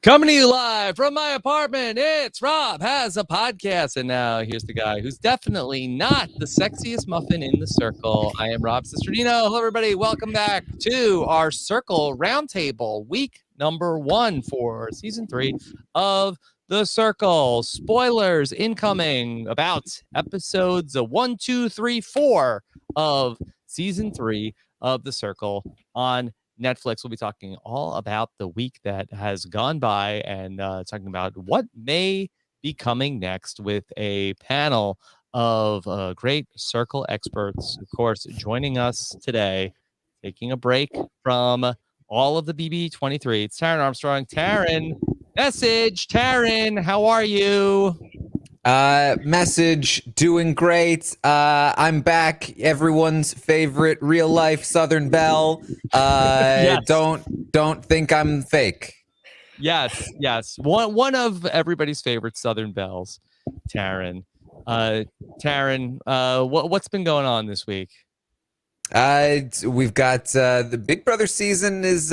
Coming to you live from my apartment, it's Rob Has a Podcast. And now here's the guy who's definitely not the sexiest muffin in the circle. I am Rob Cesternino. Hello, everybody. Welcome back to our Circle Roundtable, week number 1 for season 3 of The Circle. Spoilers incoming about episodes 1, 2, 3, 4 of season 3 of The Circle on Netflix. Will be talking all about the week that has gone by and talking about what may be coming next with a panel of great Circle experts, of course, joining us today, taking a break from all of the BB23. It's Taran Armstrong. Taran, message. Taran, how are you? Message, doing great. I'm back. Everyone's favorite real life Southern Belle. Yes. Don't think I'm fake. Yes. One of everybody's favorite Southern Belles, Taran. Taran, what's been going on this week? We've got the Big Brother season is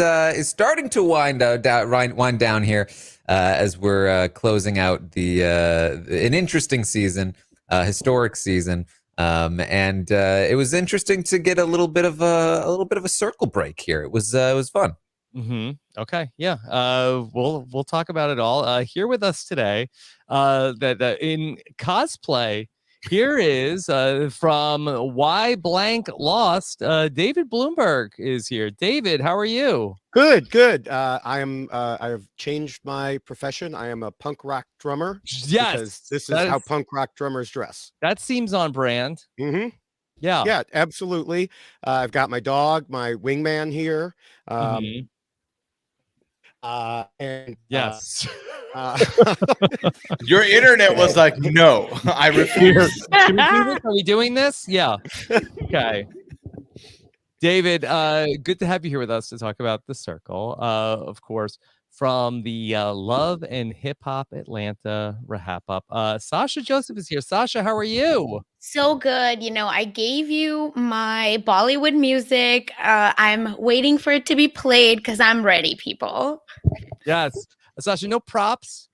starting to wind down here. As we're closing out an interesting season, historic season, and it was interesting to get a little bit of a circle break here. It was fun. Mm-hmm. Okay, yeah. We'll talk about it all. Here with us today, that in cosplay. Here is from Why Blank Lost. David Bloomberg is here. David, how are you? Good. I have changed my profession. I am a punk rock drummer. Yes, because this is how punk rock drummers dress. That seems on brand. Mm-hmm. Yeah, absolutely. I've got my dog, my wingman here. And yes. Your internet was like, no, I refuse. Can we do this? Are we doing this? Yeah. Okay. David, good to have you here with us to talk about The Circle. Of course, from the Love and Hip Hop Atlanta RHAP up. Sasha Joseph is here. Sasha, how are you? So good. I gave you my Bollywood music. I'm waiting for it to be played because I'm ready, people. Yes. Sasha, no props?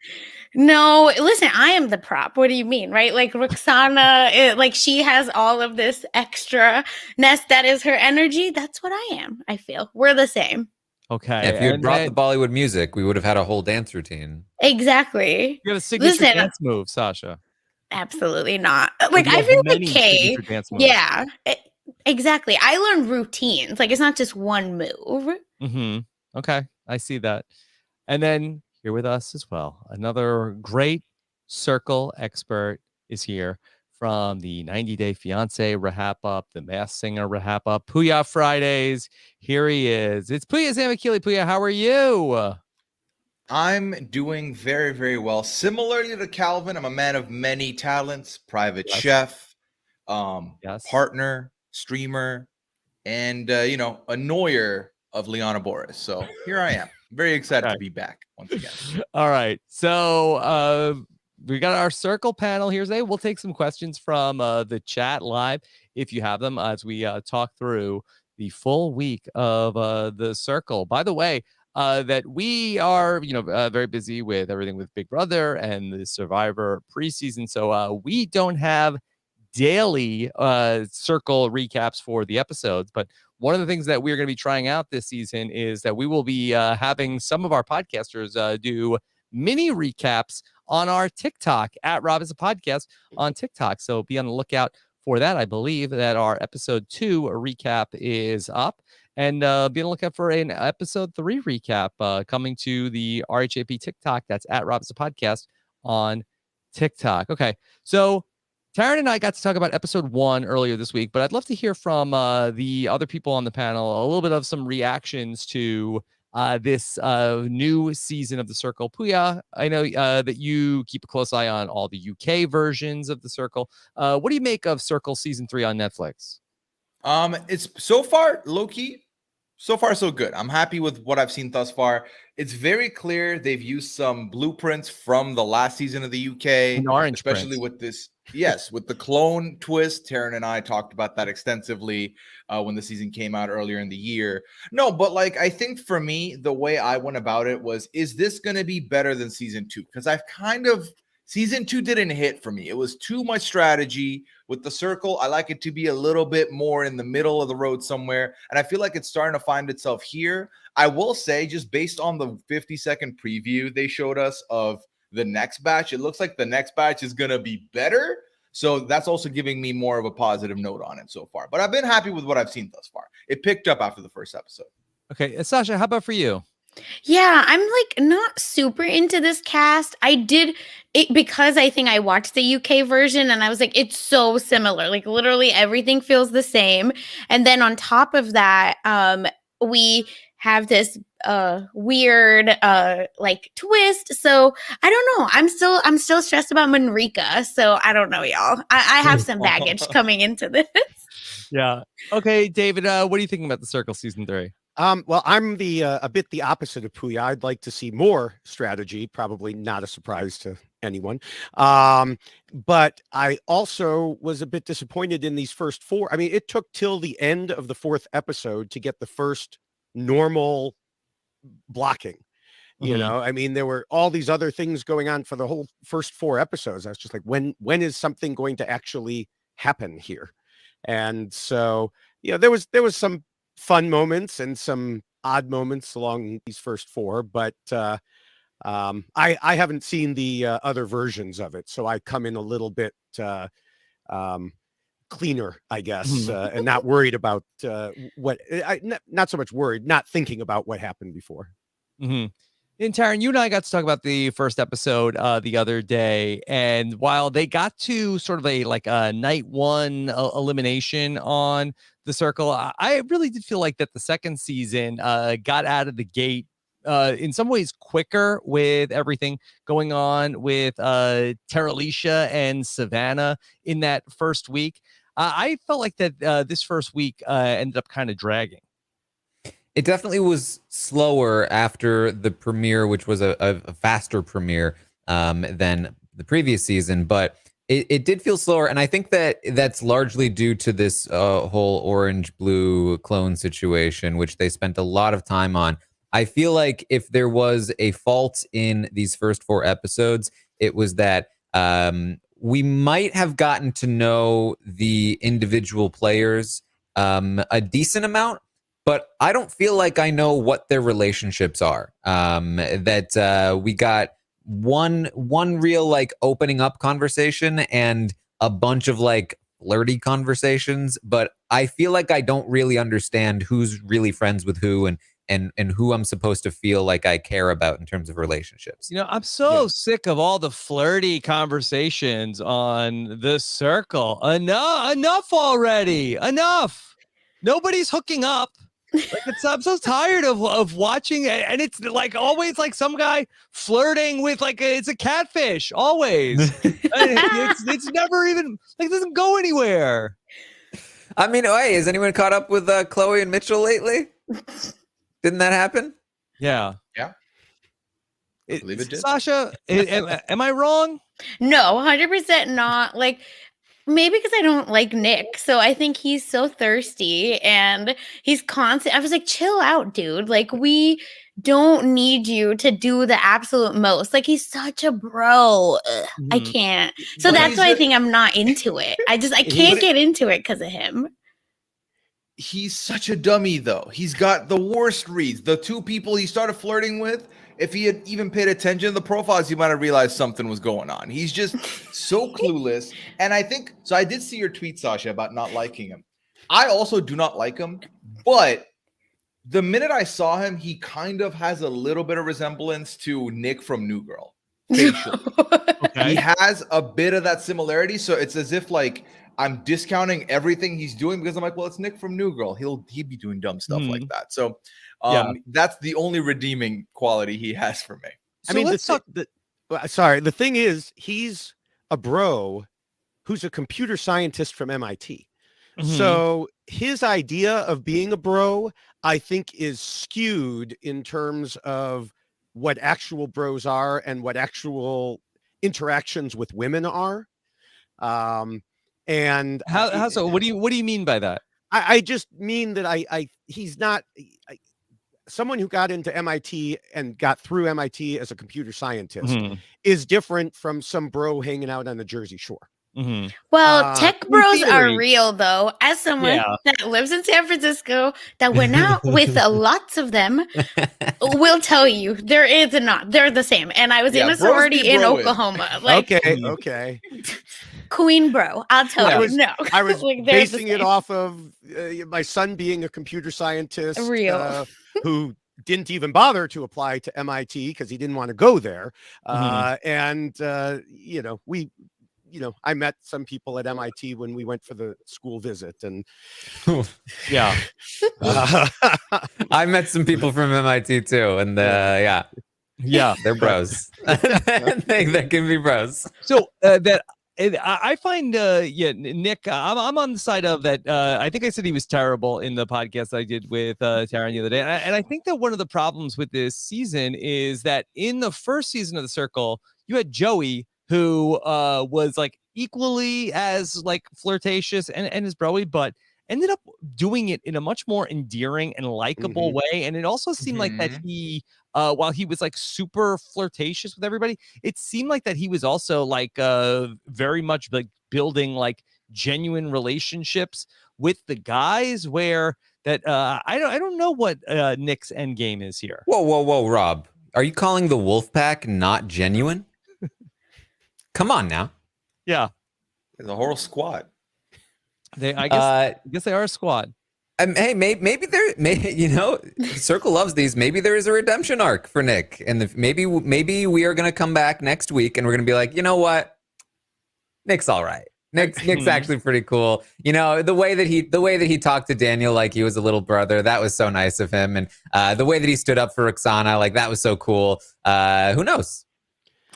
No, listen, I am the prop. What do you mean, right? Like Roxanna, she has all of this extra-ness that is her energy. That's what I am, I feel. We're the same. Okay. Yeah, if you had brought the Bollywood music, we would have had a whole dance routine. Exactly. You have a signature dance move, Sasha. Absolutely not. I feel like Kay. Yeah, exactly. I learned routines. It's not just one move. Mm-hmm. Okay, I see that. And then here with us as well, another great Circle expert is here from the 90 Day Fiance RHAP up, the Masked Singer RHAP up, Pooya Fridays. Here he is. It's Pooya Zamakili. Pooya, how are you? I'm doing very, very well. Similarly to Calvin, I'm a man of many talents, private chef, partner, streamer, and, annoyer of Liana Boris. So here I am. Very excited to be back once again. All right. So we got our Circle panel here today. We'll take some questions from the chat live if you have them as we talk through the full week of the Circle. By the way, that we are, very busy with everything with Big Brother and the Survivor preseason. So we don't have daily Circle recaps for the episodes. But one of the things that we're going to be trying out this season is that we will be having some of our podcasters do mini recaps on our TikTok at Rob Has a Podcast on TikTok. So be on the lookout for that. I believe that our episode 2 recap is up. And be on the lookout for an episode 3 recap coming to the RHAP TikTok. That's at Rob Has a Podcast on TikTok. Okay, so Taran and I got to talk about episode 1 earlier this week, but I'd love to hear from the other people on the panel a little bit of some reactions to this new season of The Circle. Pooya, I know that you keep a close eye on all the UK versions of The Circle. What do you make of Circle season 3 on Netflix? It's so far low key So far, so good. I'm happy with what I've seen thus far. It's very clear they've used some blueprints from the last season of the UK, An orange especially prince. with this. Yes, with the clone twist. Taran and I talked about that extensively when the season came out earlier in the year. No, but like I think for me, the way I went about it was, is this going to be better than season 2? Because I've kind of season 2 didn't hit for me. It was too much strategy. With the Circle, I like it to be a little bit more in the middle of the road somewhere. And I feel like it's starting to find itself here. I will say, just based on the 50-second preview they showed us of the next batch, it looks like the next batch is going to be better. So that's also giving me more of a positive note on it so far. But I've been happy with what I've seen thus far. It picked up after the first episode. Okay, Sasha, how about for you? Yeah, I'm like not super into this cast. I did it because I think I watched the UK version and I was like, it's so similar. Like literally everything feels the same. And then on top of that, we have this weird like twist. So I don't know. I'm still stressed about Manrika. So I don't know, y'all. I have some baggage coming into this. Yeah. Okay, David, what are you thinking about the Circle season 3? Well, I'm a bit the opposite of Pooya. I'd like to see more strategy, probably not a surprise to anyone. But I also was a bit disappointed in these first 4. I mean, it took till the end of the 4th episode to get the first normal blocking. You know, I mean, there were all these other things going on for the whole first 4 episodes. I was just like, when is something going to actually happen here? And so, there was some fun moments and some odd moments along these first 4, but I haven't seen the other versions of it, so I come in a little bit cleaner, I guess, and not worried about not so much worried, not thinking about what happened before. And Taran, you and I got to talk about the first episode the other day, and while they got to sort of a night 1 elimination on the Circle, I really did feel like that the second season got out of the gate in some ways quicker with everything going on with Terralisha and Savannah in that first week. I felt like that this first week ended up kind of dragging. It definitely was slower after the premiere, which was a faster premiere than the previous season, but it did feel slower. And I think that that's largely due to this whole orange-blue clone situation, which they spent a lot of time on. I feel like if there was a fault in these first 4 episodes, it was that we might have gotten to know the individual players a decent amount, but I don't feel like I know what their relationships are. That we got one real like opening up conversation and a bunch of like flirty conversations, but I feel like I don't really understand who's really friends with who and who I'm supposed to feel like I care about in terms of relationships. I'm so sick of all the flirty conversations on the Circle. Enough already. Enough. Nobody's hooking up. Like I'm so tired of watching it, and it's like always like some guy flirting with it's a catfish always. it's never even like doesn't go anywhere. I mean, hey, has anyone caught up with Chloe and Mitchell lately? Didn't that happen? Yeah. I believe it did. Sasha, am I wrong? No, 100% not. Like maybe because I don't like Nick. So I think he's so thirsty and he's constant. I was like, chill out, dude. Like, we don't need you to do the absolute most. Like, he's such a bro. I can't. So that's why I think I'm not into it. I can't get into it because of him. He's such a dummy, though. He's got the worst reads. The 2 people he started flirting with, if he had even paid attention to the profiles, he might have realized something was going on. He's just so clueless. And I think, so I did see your tweet, Sasha, about not liking him. I also do not like him, but the minute I saw him, he kind of has a little bit of resemblance to Nick from New Girl. Facially. Okay. He has a bit of that similarity. So it's as if like I'm discounting everything he's doing because I'm like, well, it's Nick from New Girl. He'd be doing dumb stuff like that. So that's the only redeeming quality he has for me. So I mean, the thing is, he's a bro who's a computer scientist from MIT. So his idea of being a bro, I think, is skewed in terms of what actual bros are and what actual interactions with women are. And How so? What do you mean by that? I just mean that he's not someone who got into MIT and got through MIT as a computer scientist is different from some bro hanging out on the Jersey Shore. Well, tech bros are real, though. As someone that lives in San Francisco, that went out with lots of them, will tell you there is not. They're the same. And I was in a sorority in Oklahoma. Like, okay. Queen bro, I'll tell you. No, I was like, basing it off of my son being a computer scientist, who didn't even bother to apply to MIT because he didn't want to go there. And I met some people at MIT when we went for the school visit, and I met some people from MIT too, and they're bros. They can be bros. So I find Nick, I'm on the side of that. I think I said he was terrible in the podcast I did with Taran the other day, and I think that one of the problems with this season is that in the first season of The Circle, you had Joey, who was like equally as like flirtatious and as broy, but ended up doing it in a much more endearing and likable way. And it also seemed like that he, while he was like super flirtatious with everybody, it seemed like that he was also like very much like building like genuine relationships with the guys, where that I don't know what Nick's end game is here. Whoa, Rob, are you calling the Wolfpack not genuine? Come on now. Yeah, there's a whole squad. I guess they are a squad. Hey, maybe Circle loves these. Maybe there is a redemption arc for Nick, and maybe we are going to come back next week and we're going to be like, you know what, Nick's all right. Nick's actually pretty cool. You know, the way that he talked to Daniel like he was a little brother, that was so nice of him, and the way that he stood up for Roxanna, like that was so cool. Who knows?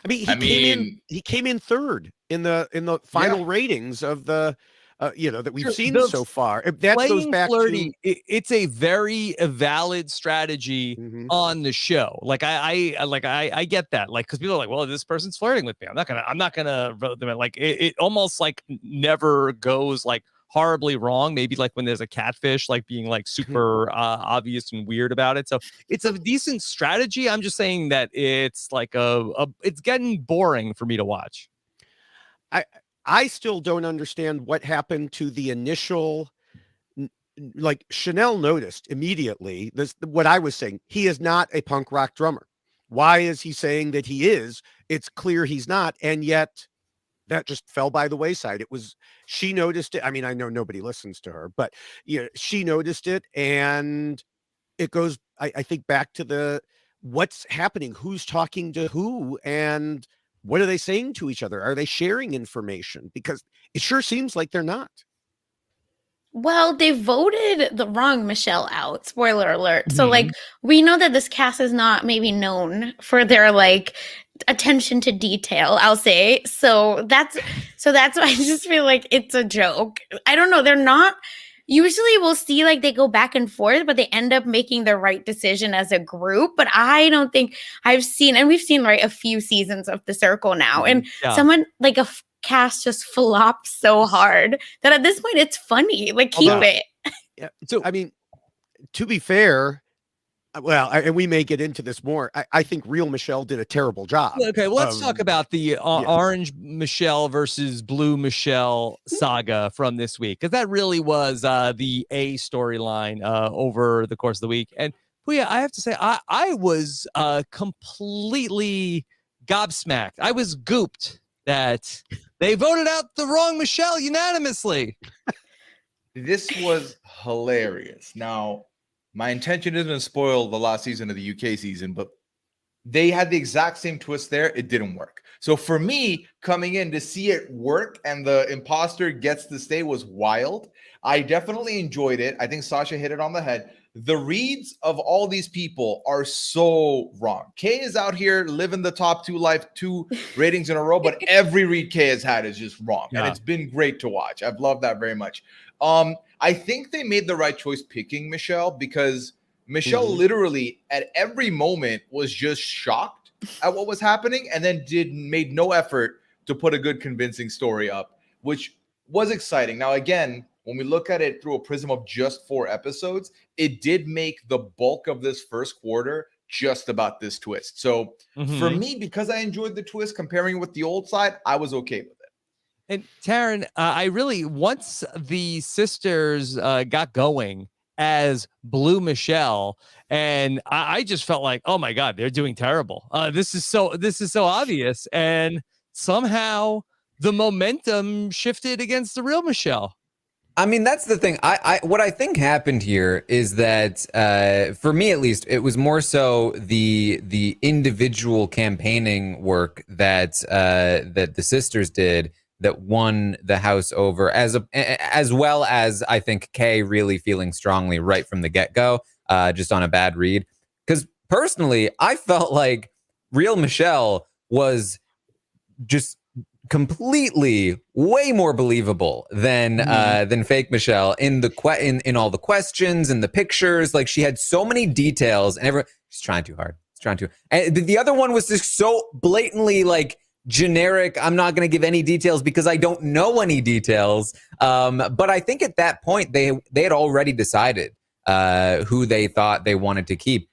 I mean, he came in third in the final ratings of the that we've seen so far. That goes back flirty, it's a very valid strategy on the show. Like I get that. Like, because people are like, well, this person's flirting with me, I'm not gonna vote them in. Like it almost like never goes like horribly wrong. Maybe like when there's a catfish, like being like super obvious and weird about it. So it's a decent strategy. I'm just saying that it's like it's getting boring for me to watch. I still don't understand what happened to the initial, like Chanel noticed immediately what I was saying. He is not a punk rock drummer. Why is he saying that he is? It's clear he's not. And yet that just fell by the wayside. She noticed it. I mean, I know nobody listens to her, but she noticed it. And it goes, I think, back to what's happening, who's talking to who, and what are they saying to each other? Are they sharing information? Because it sure seems like they're not. Well, they voted the wrong Michelle out. Spoiler alert. So like, we know that this cast is not maybe known for their like attention to detail, I'll say. So that's why I just feel like it's a joke. I don't know. They're not. Usually we'll see like they go back and forth, but they end up making the right decision as a group. But I don't think we've seen a few seasons of The Circle now. And someone like a cast just flops so hard that at this point it's funny. Like, keep it. Yeah. So, I mean, to be fair, and we may get into this more, I think real Michelle did a terrible job. Okay, well, let's talk about the orange Michelle versus blue Michelle saga from this week, because that really was the A storyline over the course of the week. And Pooya, I have to say, I was completely gobsmacked. I was gooped that they voted out the wrong Michelle unanimously. This was hilarious. Now, my intention isn't to spoil the last season of the UK season, but they had the exact same twist there. It didn't work. So for me, coming in to see it work and the imposter gets to stay was wild. I definitely enjoyed it. I think Sasha hit it on the head. The reads of all these people are so wrong. Kay is out here living the top 2 ratings in a row, but every read Kay has had is just wrong. Yeah. And it's been great to watch. I've loved that very much. I think they made the right choice picking Michelle, because Michelle literally at every moment was just shocked at what was happening, and then made no effort to put a good convincing story up, which was exciting. Now, again, when we look at it through a prism of just 4 episodes, it did make the bulk of this first quarter just about this twist. So for me, because I enjoyed the twist, comparing with the old side, I was okay with it. And Taran, I really, once the sisters got going as Blue Michelle, and I just felt like, oh my God, they're doing terrible. This is so obvious, and somehow the momentum shifted against the real Michelle. I mean, that's the thing. What I think happened here is that, for me at least, it was more so the individual campaigning work that that the sisters did that won the house over, as well as I think Kay really feeling strongly right from the get-go, just on a bad read. Because personally, I felt like real Michelle was just completely way more believable than fake Michelle in all the questions and the pictures. Like, she had so many details, and she's trying too hard. And the other one was just so blatantly like generic. I'm not going to give any details because I don't know any details. But I think at that point they had already decided who they thought they wanted to keep,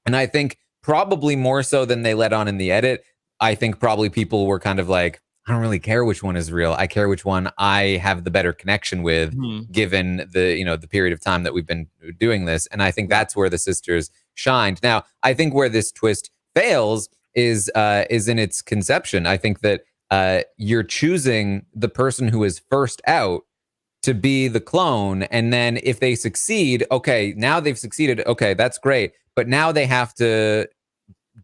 and I think probably more so than they let on in the edit. I think probably people were kind of like, I don't really care which one is real. I care which one I have the better connection with, given the period of time that we've been doing this. And I think that's where the sisters shined. Now, I think where this twist fails is in its conception. I think that you're choosing the person who is first out to be the clone, and then if they succeed, okay, now they've succeeded. Okay, that's great, but now they have to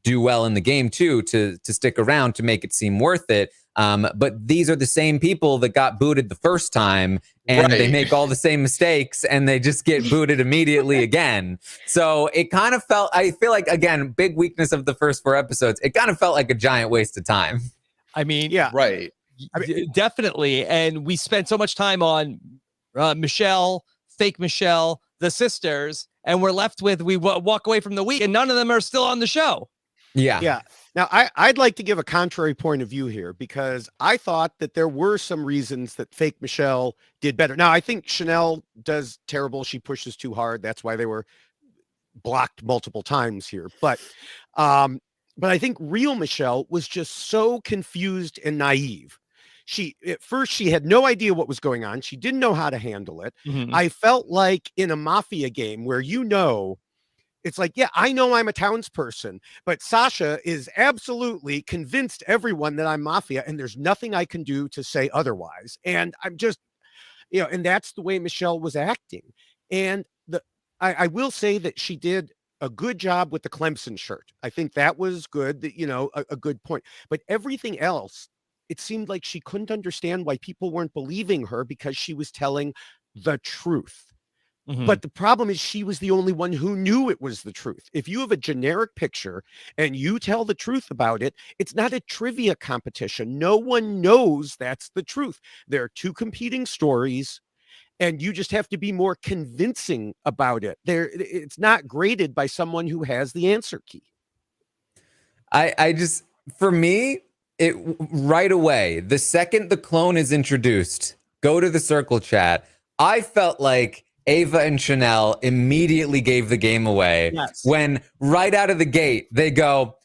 do well in the game too to stick around to make it seem worth it. But these are the same people that got booted the first time, and they make all the same mistakes, and they just get booted immediately again. So it kind of felt, I feel like, again, big weakness of the first 4 episodes, it kind of felt like a giant waste of time. I mean, yeah, right. I mean, definitely. And we spent so much time on Michelle, fake Michelle, the sisters, and we're left with, we walk away from the week and none of them are still on the show. Yeah. Now, I'd like to give a contrary point of view here, because I thought that there were some reasons that fake Michelle did better. Now, I think Chanel does terrible. She pushes too hard. That's why they were blocked multiple times here. But I think real Michelle was just so confused and naive. At first, she had no idea what was going on. She didn't know how to handle it. I felt like in a mafia game where, it's like, yeah, I know I'm a townsperson, but Sasha is absolutely convinced everyone that I'm mafia, and there's nothing I can do to say otherwise. And I'm just, and that's the way Michelle was acting. And I will say that she did a good job with the Clemson shirt. I think that was good, a good point. But everything else, it seemed like she couldn't understand why people weren't believing her, because she was telling the truth. But the problem is she was the only one who knew it was the truth. If you have a generic picture and you tell the truth about it, it's not a trivia competition. No one knows that's the truth. There are 2 competing stories, and you just have to be more convincing about it. It's not graded by someone who has the answer key. For me, it right away, the second the clone is introduced, go to the circle chat, I felt like Ava and Chanel immediately gave the game away. Yes. When right out of the gate, they go,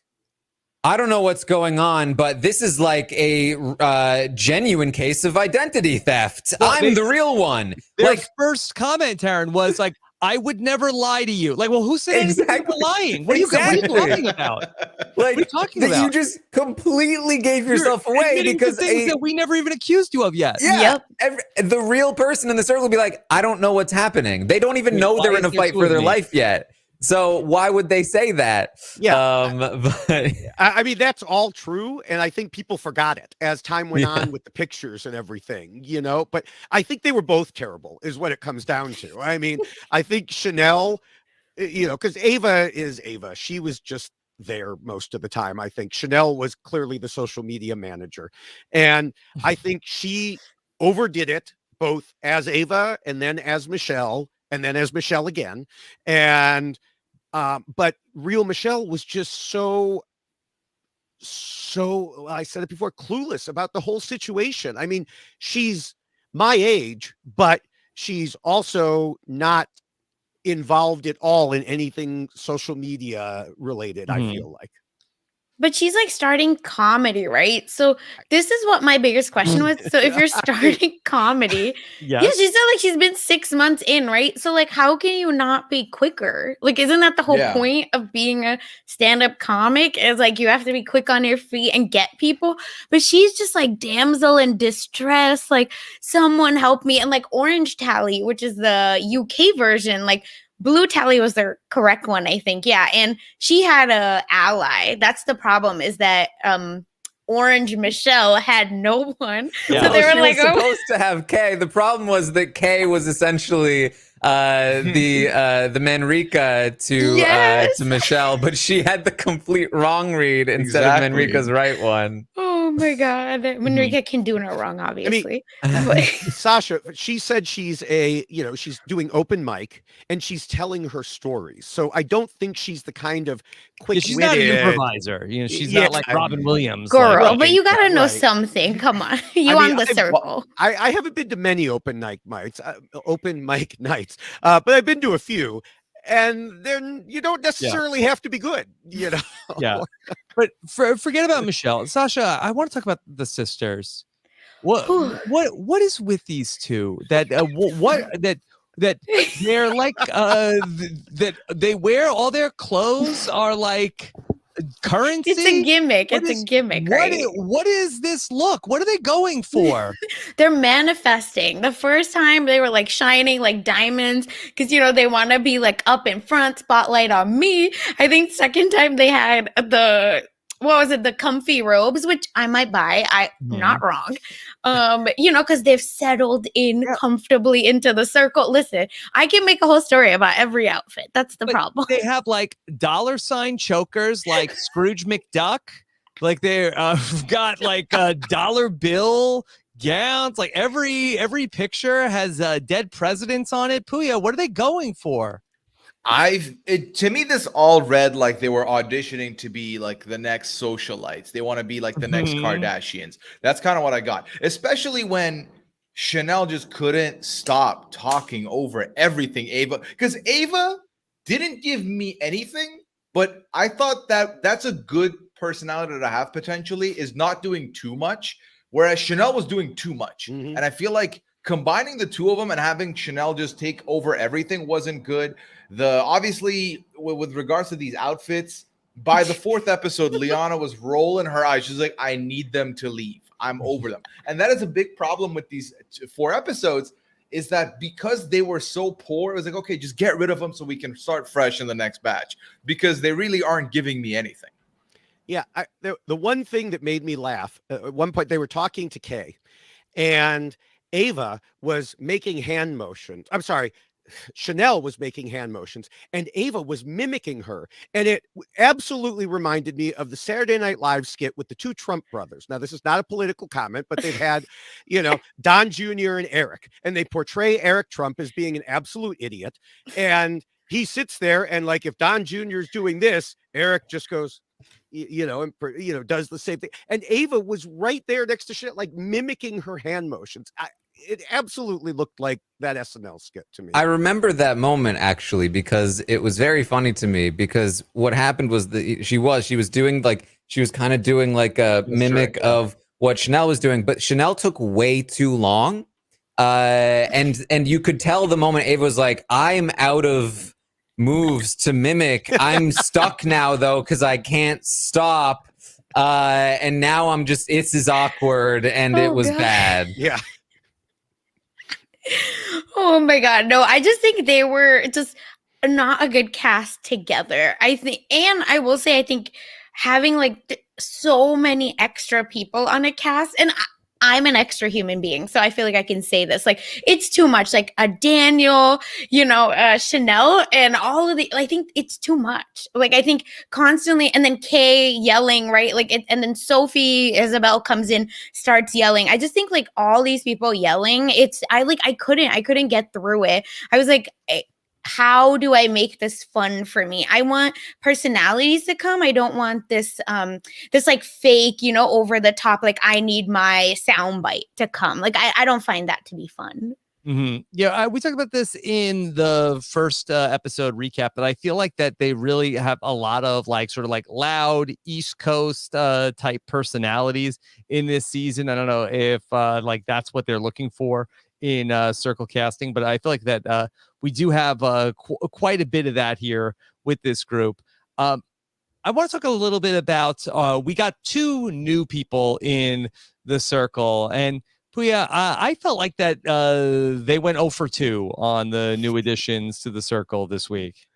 I don't know what's going on, but this is like a genuine case of identity theft. Well, I'm the real one. Their first comment, Taran, was like, I would never lie to you. Like, well, who said anything about lying? What are you talking about? Like, what are you talking about? You just completely gave yourself away because things that we never even accused you of yet. Yeah. Yep. The real person in the circle would be like, I don't know what's happening. They don't even know they're in a fight for their life yet. So why would they say that? Yeah. But I mean, that's all true. And I think people forgot it as time went on with the pictures and everything, but I think they were both terrible is what it comes down to. I mean, I think Chanel, because Ava is Ava. She was just there most of the time. I think Chanel was clearly the social media manager. And I think she overdid it both as Ava and then as Michelle and then as Michelle again. And but real Michelle was just so I said it before, clueless about the whole situation. I mean, she's my age, but she's also not involved at all in anything social media related, I feel like. But she's like starting comedy, right? So this is what my biggest question was. So if you're starting comedy, yeah, she said like she's been 6 months in, right? So like, how can you not be quicker? Like, isn't that the whole point of being a stand-up comic? Is like you have to be quick on your feet and get people. But she's just like damsel in distress, like someone help me. And like Orange Tally, which is the UK version, like Blue Tally was the correct one, I think. Yeah. And she had a ally. That's the problem, is that Orange Michelle had no one. Yeah. So they were like, supposed to have Kay. The problem was that Kay was essentially the Manrika to Michelle, but she had the complete wrong read instead of Manrika's right one. Oh my God. Manrika can do no wrong, obviously. I mean, Sasha, she said she's she's doing open mic and she's telling her stories. So I don't think she's the kind of quick-witted. She's not an improviser. She's not like Robin Williams. Girl, but you got to know something. Come on. You on the circle. I haven't been to many open mic nights, but I've been to a few. And then you don't necessarily have to be good, Yeah, but forget about Michelle. Sasha, I want to talk about the sisters. What is with these two? That that they're like that they wear all their clothes are like currency. It's a gimmick. It's a gimmick, right? What is this look? What are they going for? They're manifesting. The first time they were like shining like diamonds because, they want to be like up in front, spotlight on me. I think second time they had the comfy robes, which I might buy. Not wrong. Because they've settled in comfortably into the circle. Listen, I can make a whole story about every outfit. That's the problem. They have like $ chokers, like Scrooge McDuck. Like they're got like dollar bill gowns. Like every picture has dead presidents on it. Pooya, what are they going for? To me, this all read like they were auditioning to be like the next socialites. They want to be like the next Kardashians. That's kind of what I got, especially when Chanel just couldn't stop talking over everything Ava, because Ava didn't give me anything, but I thought that's a good personality to have potentially, is not doing too much, whereas Chanel was doing too much. And I feel like combining the two of them and having Chanel just take over everything wasn't good. Obviously, with regards to these outfits, by the 4th episode, Liana was rolling her eyes. She's like, I need them to leave. I'm over them. And that is a big problem with these 4 episodes, is that because they were so poor, it was like, okay, just get rid of them so we can start fresh in the next batch, because they really aren't giving me anything. Yeah. The one thing that made me laugh, at one point they were talking to Kay and Ava was making hand motions. I'm sorry. Chanel was making hand motions and Ava was mimicking her. And it absolutely reminded me of the Saturday Night Live skit with the 2 Trump brothers. Now, this is not a political comment, but they've had, Don Jr. and Eric, and they portray Eric Trump as being an absolute idiot. And he sits there and like, if Don Jr. is doing this, Eric just goes, does the same thing. And Ava was right there next to shit, like mimicking her hand motions. It absolutely looked like that SNL skit to me. I remember that moment actually, because it was very funny to me, because what happened was that she was kind of doing like a mimic of what Chanel was doing, but Chanel took way too long. And you could tell the moment Ava was like, I'm out of moves to mimic. I'm stuck now though, because I can't stop. And now this is awkward, and it was bad. Yeah. Oh my God. No, I just think they were just not a good cast together. I will say, I think having like so many extra people on a cast, and I'm an extra human being, so I feel like I can say this. Like, it's too much. Like a Daniel, Chanel, and all of the. I think it's too much. Like, I think constantly, and then Kay yelling, right? Like, and then Sophie Isabel comes in, starts yelling. I just think like all these people yelling. I couldn't get through it. I was like, how do I make this fun for me? I want personalities to come. I don't want this like fake, over the top, like I need my soundbite to come. Like I don't find that to be fun. Mm-hmm. Yeah, we talked about this in the first episode recap, but I feel like that they really have a lot of like sort of like loud East Coast type personalities in this season. I don't know if like that's what they're looking for in circle casting, but I feel like that we do have quite a bit of that here with this group. I want to talk a little bit about we got 2 new people in the circle, and Pooya, I felt like that they went 0 for 2 on the new additions to the circle this week.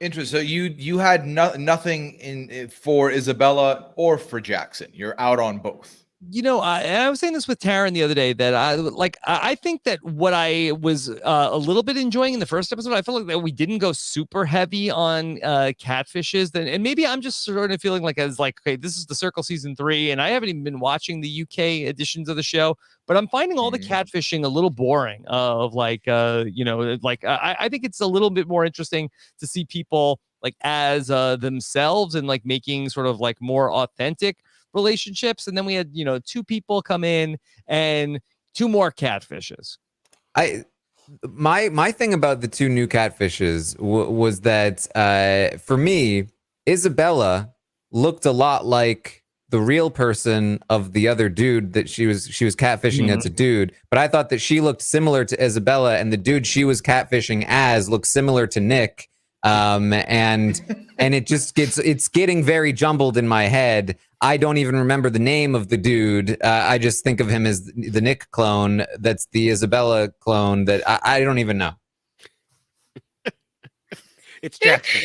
Interesting. So you had nothing in for Isabella or for Jackson. You're out on both. I was saying this with Taran the other day that I think that what I was a little bit enjoying in the first episode, I felt like that we didn't go super heavy on catfishes. And maybe I'm just sort of feeling like okay, this is the Circle season 3, and I haven't even been watching the UK editions of the show, but I'm finding all the catfishing a little boring. I think it's a little bit more interesting to see people like as themselves and like making sort of like more authentic relationships. And then we had 2 people come in and 2 more catfishes. My thing about the 2 new catfishes was that for me, Isabella looked a lot like the real person of the other dude that she was catfishing as a dude, but I thought that she looked similar to Isabella, and the dude she was catfishing as looked similar to Nick. And it's getting very jumbled in my head. I don't even remember the name of the dude. I just think of him as the Nick clone. That's the Isabella clone that I don't even know. It's Jackson.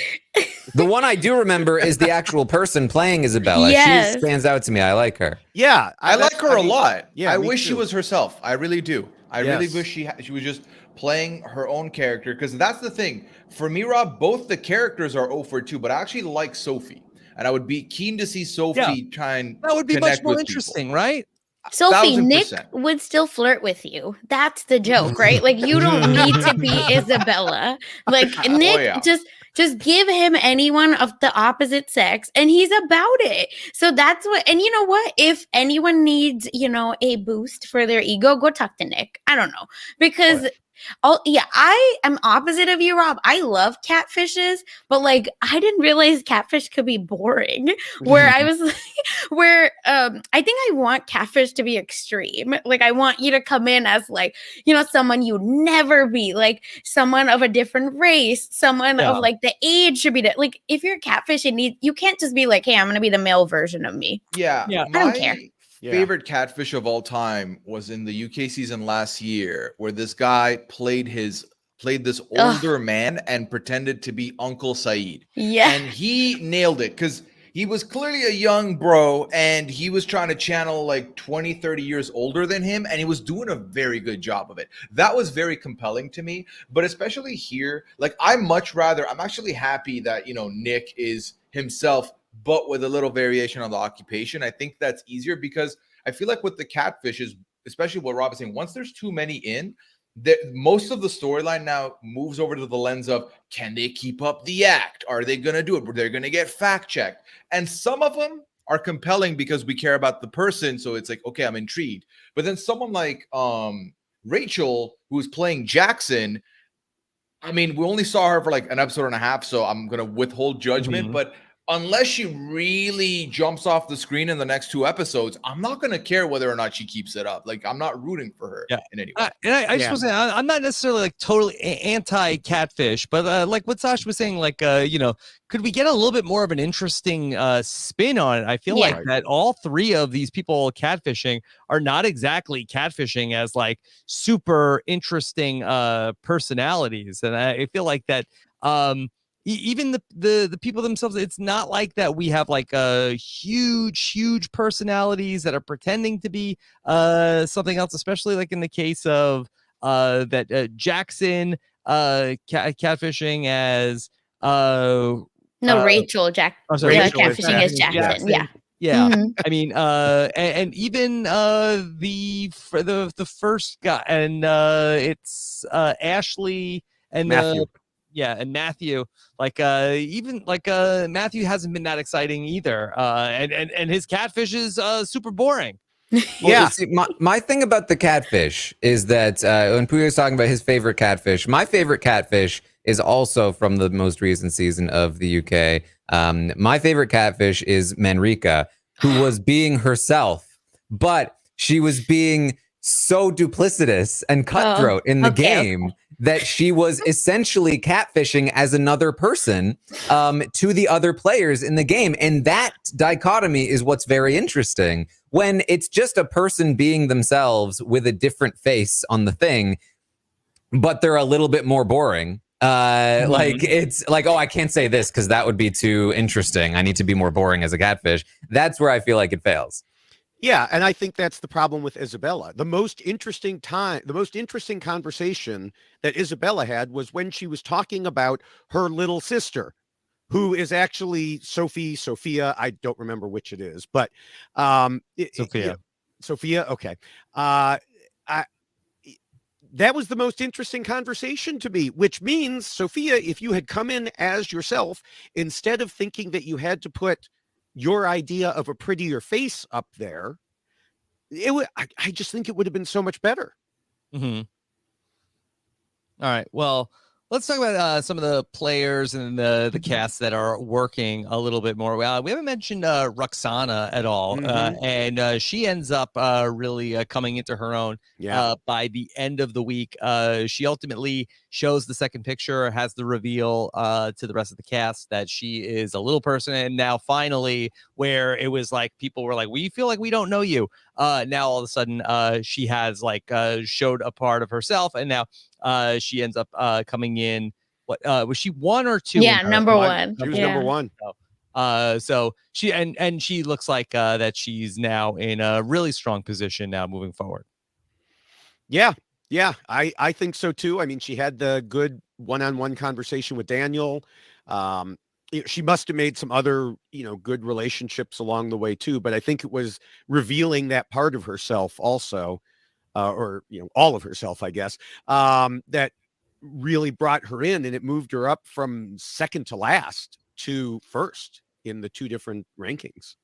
The one I do remember is the actual person playing Isabella. Yes. She stands out to me. I like her. Yeah. I like her a lot. Yeah, I me wish too. she was herself. I really do. I Yes. really wish she was just playing her own character, because that's the thing. For me, Rob, both the characters are 0 for 2, but I actually like Sophie. And I would be keen to see Sophie try and that would be much connect more with interesting, people. right? Sophie, 1000%. Nick would still flirt with you. That's the joke, right? Like, you don't need to be Isabella. Like, Nick, just give him anyone of the opposite sex and he's about it. So that's what, and you know what? If anyone needs, a boost for their ego, go talk to Nick. I don't know. Because I am opposite of you, Rob. I love catfishes, but like I didn't realize catfish could be boring. Where I was like, I think I want catfish to be extreme. Like I want you to come in as like, someone you'd never be, like someone of a different race, someone of like the age should be like if you're a catfish, you can't just be like, hey, I'm gonna be the male version of me. Yeah. I don't care. Favorite catfish of all time was in the UK season last year, where this guy played this older man and pretended to be Uncle Saeed. Yeah. And he nailed it because he was clearly a young bro and he was trying to channel like 20, 30 years older than him. And he was doing a very good job of it. That was very compelling to me. But especially here, like I'm actually happy that, Nick is himself, but with a little variation on the occupation. I think that's easier because I feel like with the catfishes, especially what Rob is saying, once there's too many in, most of the storyline now moves over to the lens of, can they keep up the act? Are they going to do it? They're going to get fact checked. And some of them are compelling because we care about the person. So it's like, okay, I'm intrigued. But then someone like Rachel, who's playing Jackson, I mean, we only saw her for like an episode and a half, so I'm going to withhold judgment. But unless she really jumps off the screen in the next 2 episodes, I'm not going to care whether or not she keeps it up. Like, I'm not rooting for her in any way. I just want to say, I'm not necessarily like totally anti-catfish, but like what Sasha was saying, like, could we get a little bit more of an interesting spin on it? I feel like that all 3 of these people catfishing are not exactly catfishing as like super interesting personalities. And I feel like that, even the people themselves, it's not like that we have like huge personalities that are pretending to be something else, especially like in the case of that Jackson catfishing as Rachel catfishing as Jackson. Yeah. Mm-hmm. I mean, and even the first guy, and it's Ashley and Matthew. And Matthew. Like even like Matthew hasn't been that exciting either. And his catfish is super boring. Well, see, my thing about the catfish is that when Pooya was talking about his favorite catfish, my favorite catfish is also from the most recent season of the UK. My favorite catfish is Manrika, who was being herself, but she was being so duplicitous and cutthroat in the game that she was essentially catfishing as another person to the other players in the game. And that dichotomy is what's very interesting. When it's just a person being themselves with a different face on the thing, but they're a little bit more boring. Like it's like, oh, I can't say this because that would be too interesting. I need to be more boring as a catfish. That's where I feel like it fails. Yeah, and I think that's the problem with Isabella. The most interesting conversation that Isabella had was when she was talking about her little sister, who is actually Sophia. I don't remember which it is, but Sophia. Okay. That was the most interesting conversation to me, which means, Sophia, if you had come in as yourself, instead of thinking that you had to put your idea of a prettier face up there, I just think it would have been so much better. Mm-hmm. All right. Well, let's talk about some of the players and the cast that are working a little bit more. We haven't mentioned Roxanna at all, and she ends up really coming into her own by the end of the week. She ultimately shows the second picture, has the reveal to the rest of the cast that she is a little person, and now finally, where it was like people were like, we feel like we don't know you. Now all of a sudden she has like showed a part of herself, and now she ends up coming in. What was she, 1 or 2? Yeah, number one. She was number one. So she and she looks like that she's now in a really strong position now moving forward. Yeah, I think so too. I mean, she had the good one-on-one conversation with Daniel. She must have made some other, good relationships along the way too. But I think it was revealing that part of herself also, or all of herself, I guess, that really brought her in, and it moved her up from second to last to first in the 2 different rankings.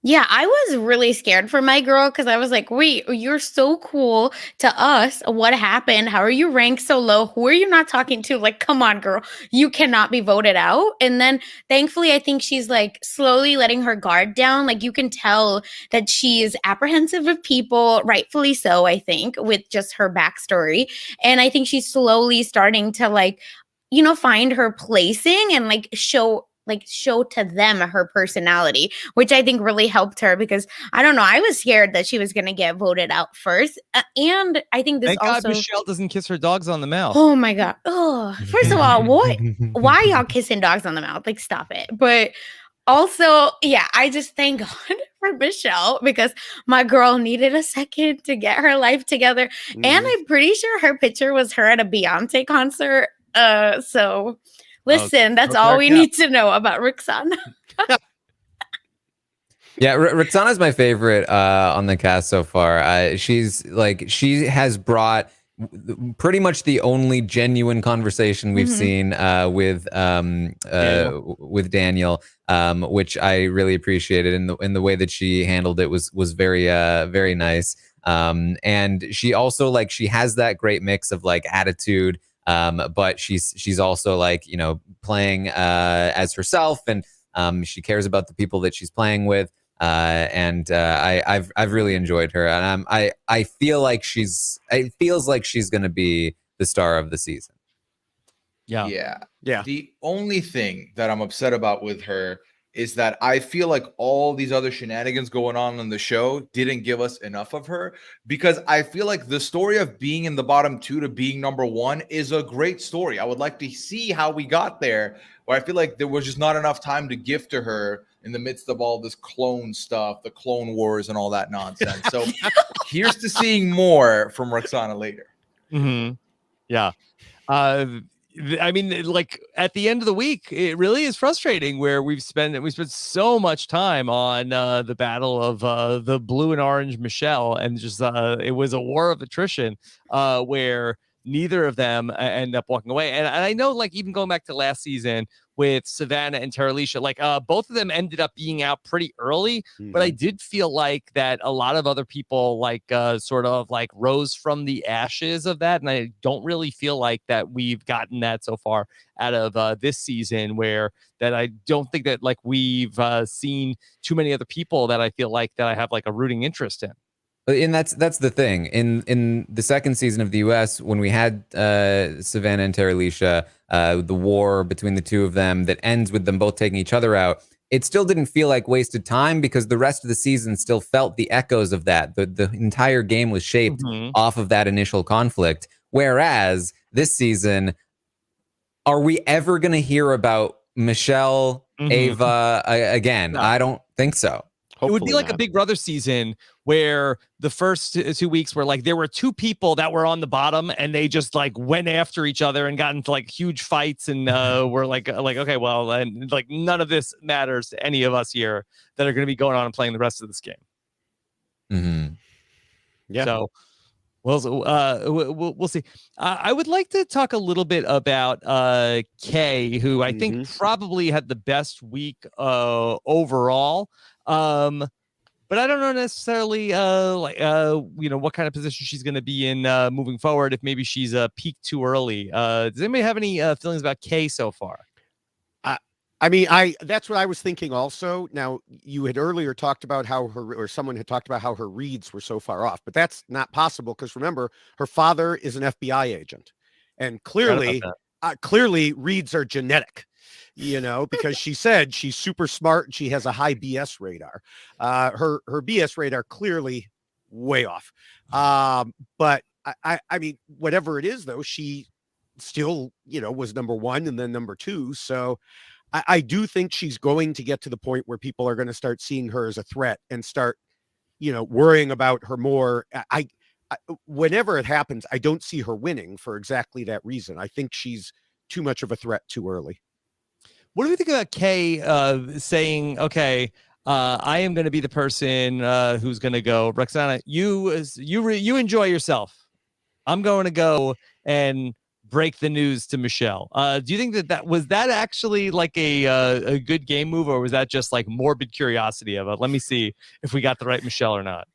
Yeah, I was really scared for my girl because I was like, wait, you're so cool to us. What happened? How are you ranked so low? Who are you not talking to? Like, come on, girl. You cannot be voted out. And then thankfully, I think she's like slowly letting her guard down. Like, you can tell that she's apprehensive of people, rightfully so, I think, with just her backstory. And I think she's slowly starting to find her placing and show to them her personality, which I think really helped her because I don't know, I was scared that she was going to get voted out first. And I think this Thank God Michelle doesn't kiss her dogs on the mouth. Oh my God. Oh, first of all, why y'all kissing dogs on the mouth? Like, stop it. But also, yeah, I just thank God for Michelle because my girl needed a second to get her life together. And I'm pretty sure her picture was her at a Beyonce concert. So listen, that's all we need to know about Roxanna. Yeah, Roxanna's my favorite on the cast so far. She has brought pretty much the only genuine conversation we've seen with Daniel, which I really appreciated, in the way that she handled it was very very nice. And she also she has that great mix of attitude. But she's also playing as herself, and she cares about the people that she's playing with. And I've really enjoyed her, and I feel like it feels like she's going to be the star of the season. Yeah. The only thing that I'm upset about with her is that I feel like all these other shenanigans going on in the show didn't give us enough of her, because I feel like the story of being in the bottom 2 to being number 1 is a great story. I would like to see how we got there, but I feel like there was just not enough time to give to her in the midst of all this clone stuff, the Clone Wars and all that nonsense. So here's to seeing more from Roxanna later. Mm-hmm. Yeah. I mean, like at the end of the week, it really is frustrating where we spent so much time on the battle of the blue and orange Michelle, and just it was a war of attrition where neither of them end up walking away. And I know, like, even going back to last season with Savannah and Terralisha, like both of them ended up being out pretty early, but I did feel like that a lot of other people like sort of like rose from the ashes of that. And I don't really feel like that we've gotten that so far out of this season, where that I don't think that like we've seen too many other people that I feel like that I have like a rooting interest in. And that's the thing. In the second season of the US, when we had Savannah and Terralisha, the war between the two of them that ends with them both taking each other out, it still didn't feel like wasted time, because the rest of the season still felt the echoes of that. The entire game was shaped off of that initial conflict. Whereas this season, are we ever going to hear about Michelle, Ava again? No. I don't think so. Hopefully it would be like a Big Brother season where the first 2 weeks were like there were two people that were on the bottom and they just like went after each other and got into like huge fights and were like okay, well, and like none of this matters to any of us here that are going to be going on and playing the rest of this game. Yeah. So we'll see. I would like to talk a little bit about Kay, who I think probably had the best week overall. But I don't know necessarily what kind of position she's going to be in moving forward, if maybe she's peaked too early. Does anybody have any feelings about Kay so far? I mean, that's what I was thinking also. Now, you had earlier talked about how someone had talked about how her reads were so far off, but that's not possible, because remember, her father is an FBI agent, and clearly reads are genetic. Because she said she's super smart and she has a high BS radar. Her BS radar clearly way off. But I mean, whatever it is, though, she still, was number 1 and then number 2. So I do think she's going to get to the point where people are going to start seeing her as a threat and start, worrying about her more. Whenever it happens, I don't see her winning for exactly that reason. I think she's too much of a threat too early. What do we think about Kay saying, okay, I am going to be the person who's going to go, Roxanna, you enjoy yourself. I'm going to go and break the news to Michelle. Do you think that was actually like a good game move, or was that just like morbid curiosity of let me see if we got the right Michelle or not?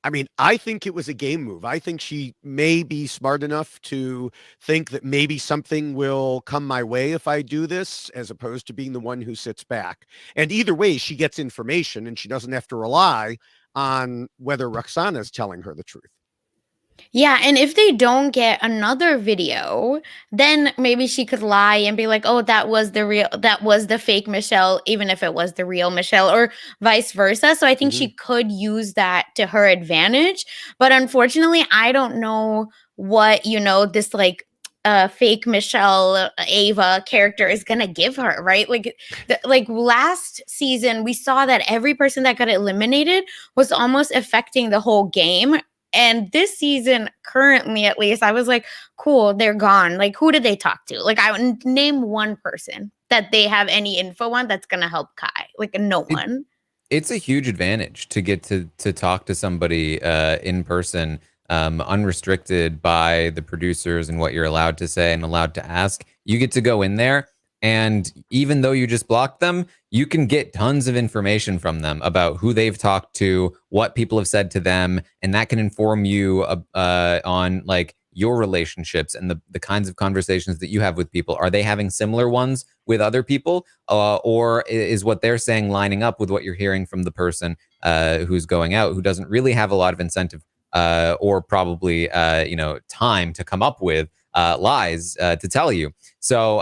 I mean, I think it was a game move. I think she may be smart enough to think that maybe something will come my way if I do this, as opposed to being the one who sits back. And either way, she gets information and she doesn't have to rely on whether Roxanna is telling her the truth. Yeah, and if they don't get another video, then maybe she could lie and be like, "Oh, that was the fake Michelle," even if it was the real Michelle, or vice versa. So I think she could use that to her advantage. But unfortunately, I don't know what, this like fake Michelle Ava character is gonna give her, right? Like last season, we saw that every person that got eliminated was almost affecting the whole game. And this season, currently at least, I was like, cool, they're gone. Like, who did they talk to? Like, I would name one person that they have any info on that's going to help Kai. Like, no one. It's a huge advantage to get to talk to somebody in person, unrestricted by the producers and what you're allowed to say and allowed to ask. You get to go in there, and even though you just blocked them, you can get tons of information from them about who they've talked to, what people have said to them, and that can inform you on like your relationships and the kinds of conversations that you have with people. Are they having similar ones with other people, or is what they're saying lining up with what you're hearing from the person who's going out, who doesn't really have a lot of incentive or probably time to come up with lies to tell you. So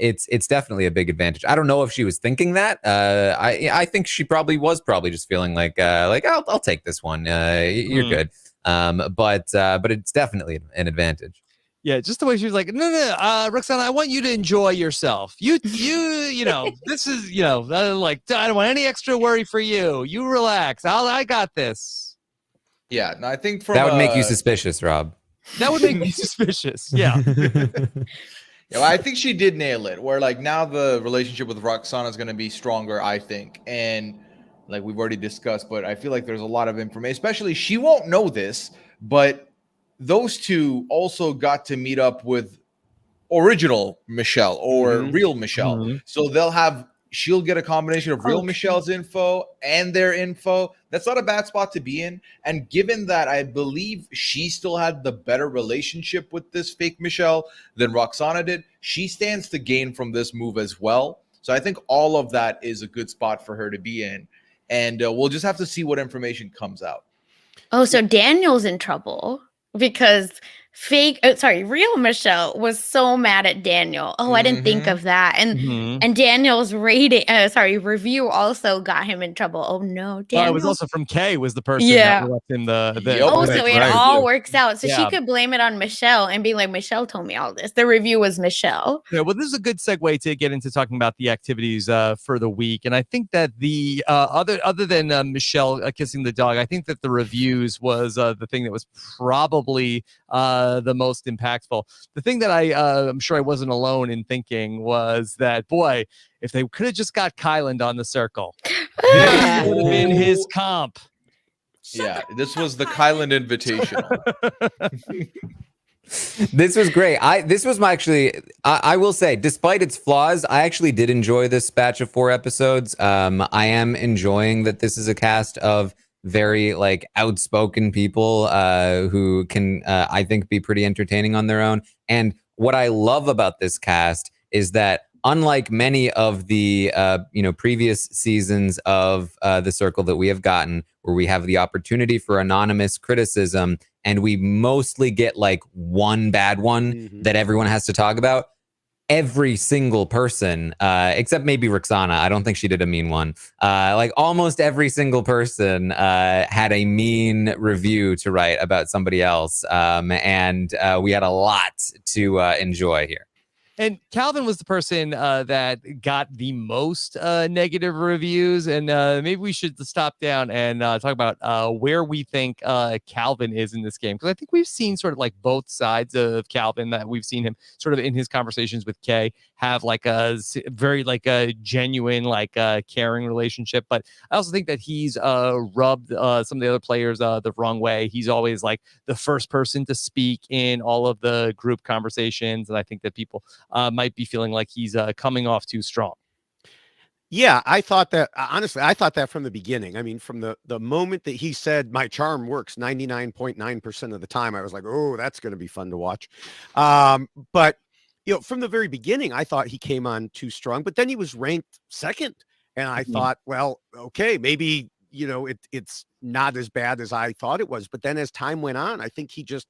it's definitely a big advantage. I don't know if she was thinking that. I think she was just feeling like I'll take this one. You're good. But it's definitely an advantage. Yeah, just the way she was like, no, Roxanna, I want you to enjoy yourself. You know, this is, like, I don't want any extra worry for you. You relax. I got this. Yeah, no, I think that would make you suspicious, Rob. That would make me suspicious. Yeah. Yeah, well, I think she did nail it. Where like now the relationship with Roxanna is going to be stronger, I think, and like we've already discussed. But I feel like there's a lot of information. Especially she won't know this, but those two also got to meet up with original Michelle or real Michelle. So she'll get a combination of real Michelle's info and their info. That's not a bad spot to be in. And given that I believe she still had the better relationship with this fake Michelle than Roxanna did, she stands to gain from this move as well. So I think all of that is a good spot for her to be in. And we'll just have to see what information comes out. Oh, so Daniel's in trouble because real Michelle was so mad at Daniel. Oh, I didn't think of that. And Daniel's review also got him in trouble. Oh no, Daniel. Well, it was also from Kay was the person that left him the so it all works out. So she could blame it on Michelle and be like, Michelle told me all this. The review was Michelle. Yeah, well, this is a good segue to get into talking about the activities for the week. And I think that the other than Michelle kissing the dog, I think that the reviews was the thing that was probably the most impactful. The thing that I'm sure I wasn't alone in thinking was that, boy, if they could have just got Kyland on the Circle, this would have been his comp. Yeah, this was the Kyland Invitational. This was great. I will say, despite its flaws, I actually did enjoy this batch of 4 episodes. I am enjoying that this is a cast of very like outspoken people who can I think be pretty entertaining on their own. And what I love about this cast is that unlike many of the previous seasons of the Circle that we have gotten, where we have the opportunity for anonymous criticism and we mostly get like one bad one that everyone has to talk about, every single person, except maybe Roxanna, I don't think she did a mean one. Like almost every single person had a mean review to write about somebody else. And we had a lot to enjoy here. And Calvin was the person that got the most negative reviews. And maybe we should stop down and talk about where we think Calvin is in this game. Because I think we've seen sort of like both sides of Calvin, that we've seen him sort of in his conversations with Kay have like a very like a genuine, like caring relationship. But I also think that he's rubbed some of the other players the wrong way. He's always like the first person to speak in all of the group conversations. And I think that people might be feeling like he's coming off too strong. Yeah, I thought that, honestly, I thought that from the beginning. I mean, from the moment that he said my charm works 99.9% of the time, I was like, oh, that's going to be fun to watch. But, from the very beginning, I thought he came on too strong, but then he was ranked second. And I thought, well, okay, maybe, it's not as bad as I thought it was. But then as time went on, I think he just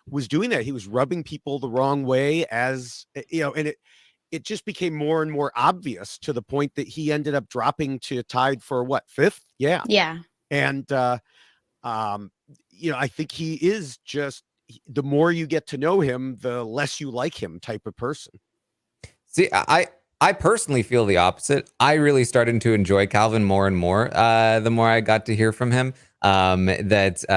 was doing that. He was rubbing people the wrong way and it just became more and more obvious to the point that he ended up dropping to tied for 5th? Yeah. Yeah. And, I think he is just, the more you get to know him, the less you like him type of person. See, I personally feel the opposite. I really started to enjoy Calvin more and more the more I got to hear from him. The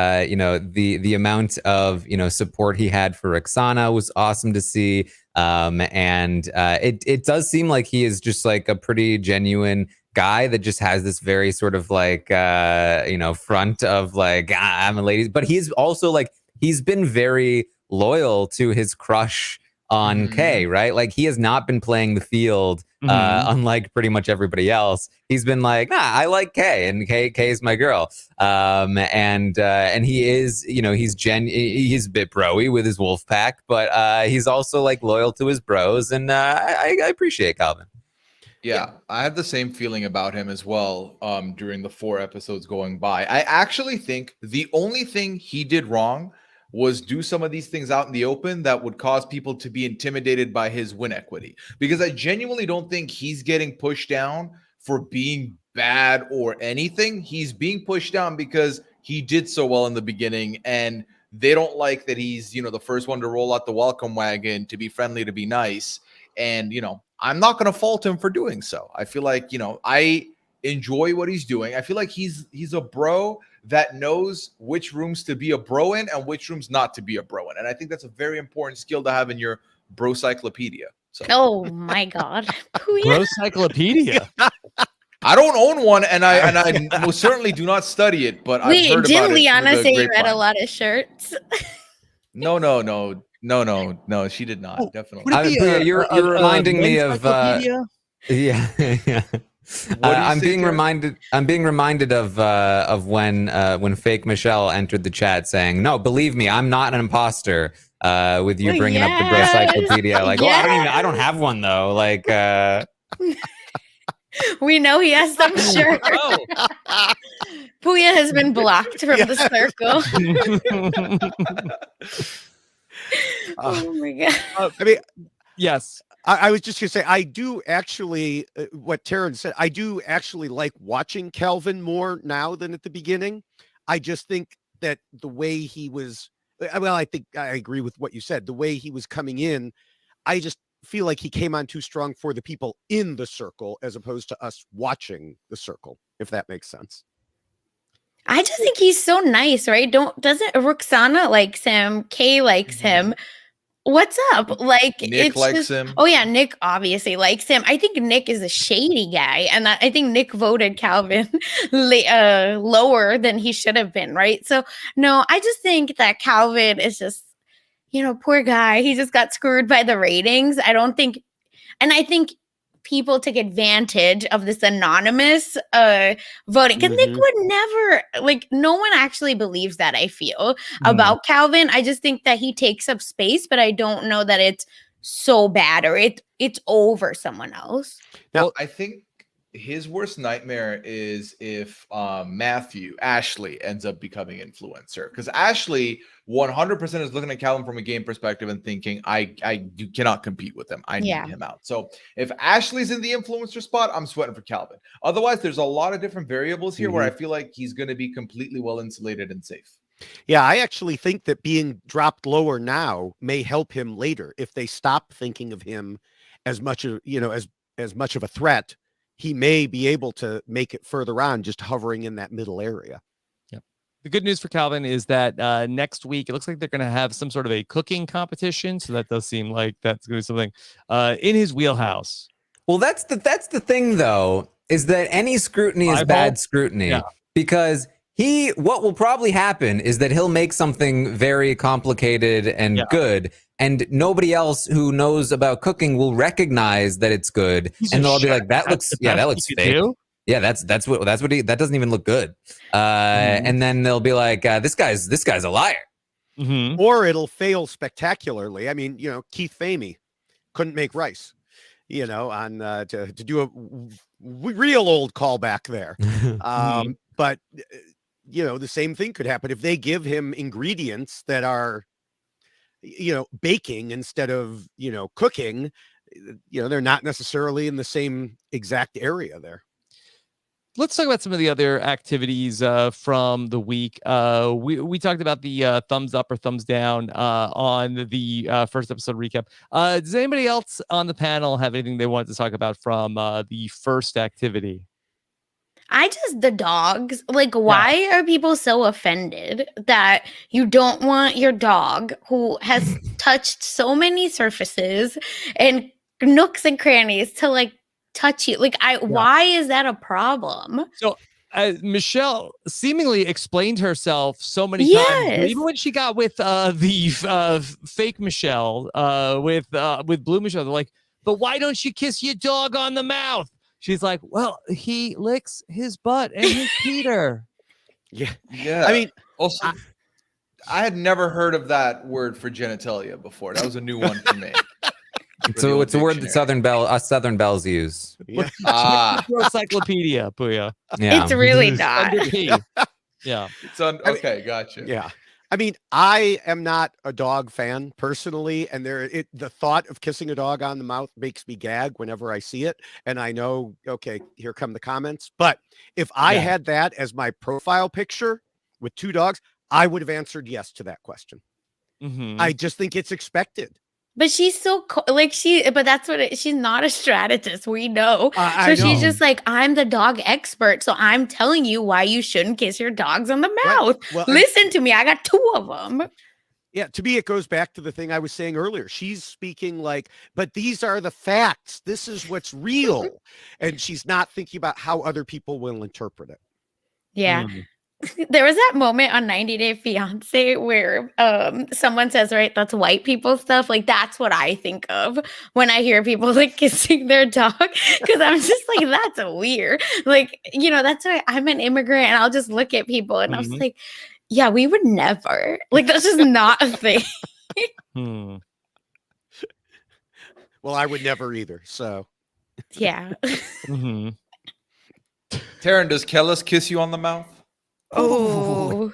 amount of support he had for Roxanna was awesome to see. It does seem like he is just like a pretty genuine guy that just has this very sort of like front of like I'm a lady, but he's also like he's been very loyal to his crush on Kay, right? Like he has not been playing the field, unlike pretty much everybody else. He's been like, nah, I like Kay, and Kay is my girl. And he is, he's a bit bro-y with his wolf pack, but he's also like loyal to his bros, and I appreciate Calvin. Yeah, I had the same feeling about him as well during the 4 episodes going by. I actually think the only thing he did wrong was do some of these things out in the open that would cause people to be intimidated by his win equity. Because I genuinely don't think he's getting pushed down for being bad or anything. He's being pushed down because he did so well in the beginning, and they don't like that he's, the first one to roll out the welcome wagon, to be friendly, to be nice. And, I'm not going to fault him for doing so. I feel like, I enjoy what he's doing. I feel like he's a bro that knows which rooms to be a bro in and which rooms not to be a bro in. And I think that's a very important skill to have in your bro cyclopedia. So. Oh my God. Bro cyclopedia. I don't own one, and I most certainly do not study it, but I've heard about it. Didn't Liana say you read a lot of shirts? No, she did not. Definitely. You're reminding me of yeah. I'm being reminded of when fake Michelle entered the chat saying, "No, believe me, I'm not an imposter." With you bringing up the bro cyclopedia, like, I don't have one though. Like, we know he has some shirt. Pooya has been blocked from the circle. Oh my God. Yes. I was just going to say, I do actually, what Taran said, I do actually like watching Calvin more now than at the beginning. I just think that the way he was, I think I agree with what you said. The way he was coming in, I just feel like he came on too strong for the people in the circle as opposed to us watching the circle, if that makes sense. I just think he's so nice, right? Doesn't Roxanna likes him? Kay likes him. What's up? Like, Nick likes him. Oh yeah, Nick obviously likes him. I think Nick is a shady guy, and I think Nick voted Calvin lower than he should have been, right? So no, I just think that Calvin is just, poor guy. He just got screwed by the ratings. I think people took advantage of this anonymous voting, because Nick would never, no one actually believes that, I feel, about Calvin. I just think that he takes up space, but I don't know that it's so bad or it's over someone else. Well, I think his worst nightmare is if Ashley ends up becoming influencer, because Ashley 100% is looking at Calvin from a game perspective and thinking, you cannot compete with him. I need him out. So if Ashley's in the influencer spot, I'm sweating for Calvin. Otherwise, there's a lot of different variables here where I feel like he's going to be completely well insulated and safe. Yeah, I actually think that being dropped lower now may help him later if they stop thinking of him as much of, as much of a threat. He may be able to make it further on, just hovering in that middle area. Yep. The good news for Calvin is that next week, it looks like they're going to have some sort of a cooking competition. So that does seem like that's going to be something in his wheelhouse. Well, that's the thing, though, is that any scrutiny is bad scrutiny, because what will probably happen is that he'll make something very complicated and good, and nobody else who knows about cooking will recognize that it's good, and they'll be like, that looks fake. Yeah, that doesn't even look good. And then they'll be like, this guy's a liar. Or it'll fail spectacularly. I mean, Keith Famey couldn't make rice, to do a real old callback there. But the same thing could happen if they give him ingredients that are, baking instead of, cooking. They're not necessarily in the same exact area there. Let's talk about some of the other activities from the week. We talked about the thumbs up or thumbs down on the first episode recap. Does anybody else on the panel have anything they wanted to talk about from the first activity? The dogs, why are people so offended that you don't want your dog, who has touched so many surfaces and nooks and crannies, to touch you? Why is that a problem? So Michelle seemingly explained herself so many times, even when she got with the fake Michelle, with Blue Michelle. They're like, but why don't you kiss your dog on the mouth? She's like, well, he licks his butt and his Peter. Yeah. I mean, also, I had never heard of that word for genitalia before. That was a new one for me. So it's a word that Southern Belles use. Yeah. Encyclopedia, Pooya. Yeah. It's really not. Yeah. Okay, gotcha. Yeah. I mean, I am not a dog fan personally, and the thought of kissing a dog on the mouth makes me gag whenever I see it. And I know, okay, here come the comments. But if I had that as my profile picture with 2 dogs, I would have answered yes to that question. I just think it's expected. But she's so but that's what she's not a strategist. We know. So she's just like, I'm the dog expert. So I'm telling you why you shouldn't kiss your dogs on the mouth. Well, listen to me. I got 2 of them. Yeah. To me, it goes back to the thing I was saying earlier. She's speaking like, but these are the facts. This is what's real. And she's not thinking about how other people will interpret it. Yeah. There was that moment on 90 Day Fiance where someone says, right, that's white people stuff. Like, that's what I think of when I hear people like kissing their dog. Because I'm just like, that's weird. Like, that's why I'm an immigrant and I'll just look at people and I was like, yeah, we would never. Like, that's just not a thing. Well, I would never either. So, yeah. Taran, does Kellis kiss you on the mouth? Oh,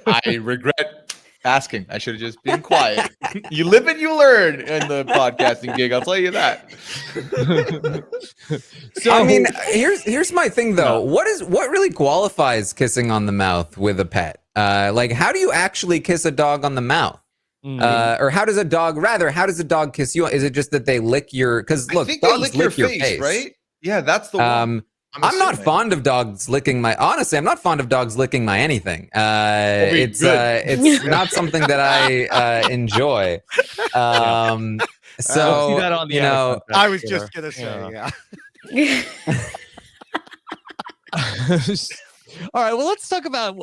I regret asking. I should have just been quiet. You live and you learn in the podcasting gig. I'll tell you that. So I mean, here's my thing though. What really qualifies kissing on the mouth with a pet? Like, how do you actually kiss a dog on the mouth? Or how does a dog kiss you? Is it just that they lick your? Because look, dogs lick your face, right? Yeah, that's the one. I'm not fond of dogs licking my. Honestly, I'm not fond of dogs licking my anything. It's not something that I enjoy. So see that on the I was just gonna say, yeah. All right, well, let's talk about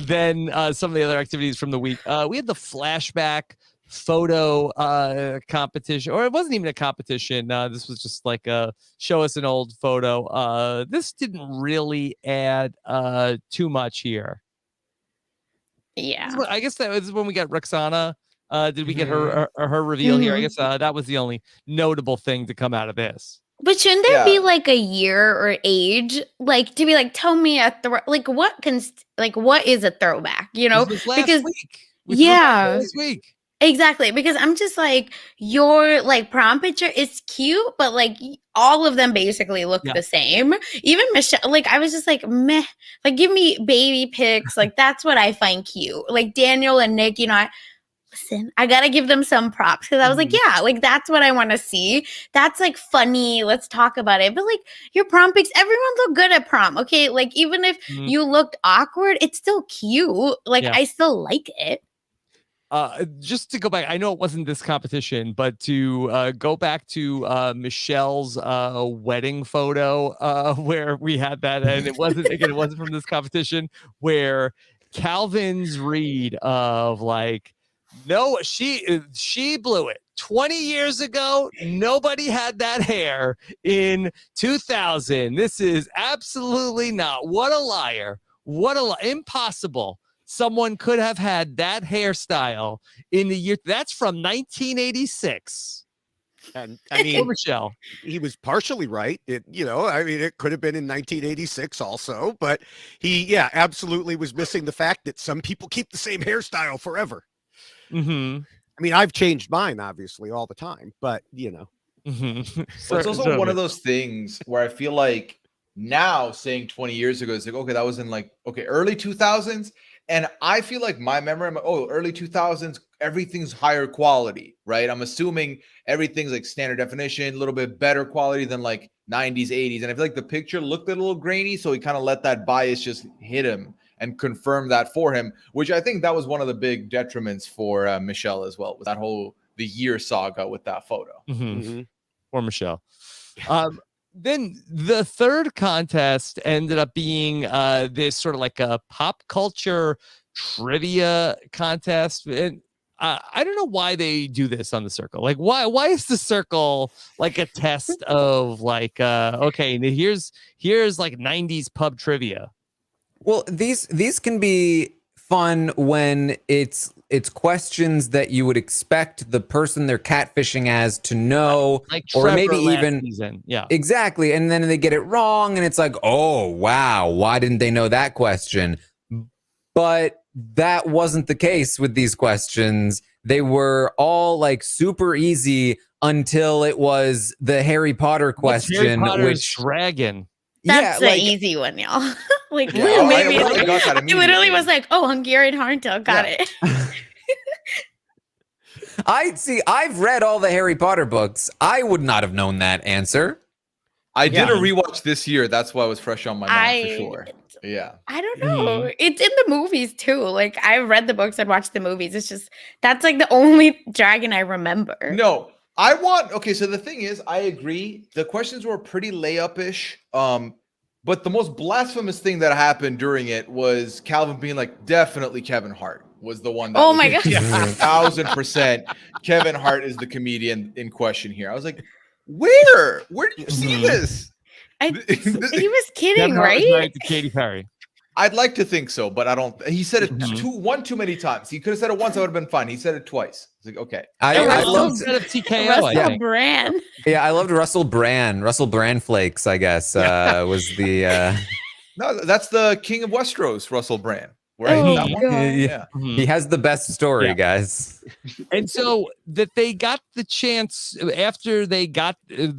then some of the other activities from the week. We had the flashback photo competition, or it wasn't even a competition. This was just like show us an old photo. This didn't really add too much here. Yeah, I guess that was when we got Roxanna. Did we get her reveal here? I guess that was the only notable thing to come out of this. But shouldn't there be like a year or age, like to be like, tell me what is a throwback? Because week. Last week. Exactly, because I'm just like, your like prom picture is cute, but like all of them basically look the same. Even Michelle, like I was just like, meh. Like, give me baby pics. Like, that's what I find cute. Like Daniel and Nick, listen, I gotta give them some props because I was like, yeah, like that's what I want to see. That's like funny. Let's talk about it. But like your prom pics, everyone looked good at prom. Okay, like even if you looked awkward, it's still cute. Like I still like it. Just to go back, I know it wasn't this competition, but to go back to Michelle's wedding photo where we had that, and it wasn't from this competition, where Calvin's read of like, no, she blew it. 20 years ago, nobody had that hair in 2000. This is absolutely not. What a liar. Impossible. Someone could have had that hairstyle in the year. That's from 1986. And I mean, Michelle, he was partially right. It could have been in 1986 also, but he, absolutely was missing the fact that some people keep the same hairstyle forever. I mean, I've changed mine obviously all the time, but But it's also one of those things where I feel like now saying 20 years ago, it's like, okay, that was in like, early 2000s. And I feel like my memory, early 2000s, everything's higher quality, right? I'm assuming everything's like standard definition, a little bit better quality than like 90s, 80s. And I feel like the picture looked a little grainy, so he kind of let that bias just hit him and confirm that for him, which I think that was one of the big detriments for Michelle as well, with that whole the year saga with that photo. Poor Michelle. Then the third contest ended up being this sort of like a pop culture trivia contest. And I don't know why they do this on the Circle. Like, why is the Circle like a test of like, here's like 90s pub trivia? Well, these can be fun when it's questions that you would expect the person they're catfishing as to know, like or maybe even season. Exactly, and then they get it wrong and it's like, oh wow, why didn't they know that question? But that wasn't the case with these questions. They were all like super easy until it was the Harry Potter question, which dragon. That's an easy one, y'all. Like, Yeah, maybe it literally was like, oh, Hungarian Horntail, got it. I've read all the Harry Potter books. I would not have known that answer. I did a rewatch this year. That's why it was fresh on my mind for sure. Yeah. I don't know. It's in the movies too. Like, I read the books and watched the movies. It's just, that's like the only dragon I remember. No, so the thing is, I agree. The questions were pretty layup-ish. But the most blasphemous thing that happened during it was Calvin being like, definitely Kevin Hart was the one that oh my god, 1,000% Kevin Hart is the comedian in question here. I was like, where did you see this? He was kidding, Kevin Hart right? was married to Katy Perry. I'd like to think so, but I don't. He said it too many times. He could have said it once. I would have been fine. He said it twice. It's like, okay. I loved TKO. Russell Brand. Yeah, I loved Russell Brand. Russell Brand Flakes, I guess, was the. No, that's the King of Westeros, Russell Brand. Right? Oh, He has the best story, guys. And so that they got the chance after they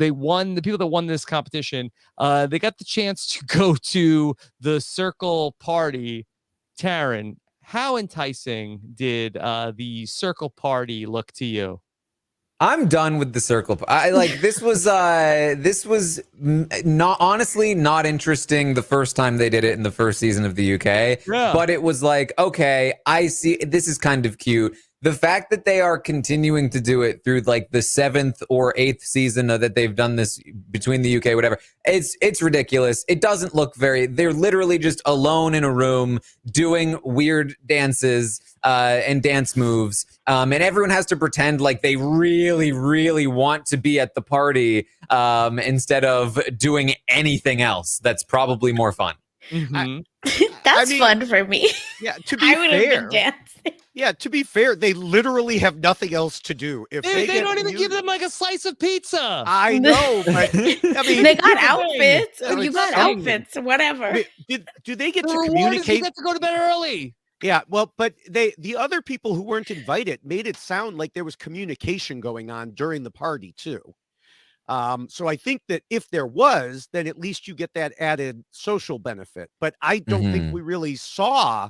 won, the people that won this competition, they got the chance to go to the Circle party. Taran, how enticing did the Circle party look to you? I'm done with the Circle. I like this was not honestly not interesting the first time they did it in the first season of the UK. Yeah. But it was like, okay, I see this is kind of cute. The fact that they are continuing to do it through like the 7th or 8th season that they've done this between the UK, whatever, it's ridiculous. It doesn't look they're literally just alone in a room doing weird dances and dance moves. And everyone has to pretend like they really, really want to be at the party instead of doing anything else that's probably more fun. That's fun for me. Yeah, to be fair. Yeah, to be fair, they literally have nothing else to do. If they don't even give them like a slice of pizza. I know, but I mean, they got outfits. You got outfits, whatever. Do they get to They communicate? get to go to bed early. Yeah, well, but the other people who weren't invited made it sound like there was communication going on during the party too. So I think that if there was, then at least you get that added social benefit. But I don't think we really saw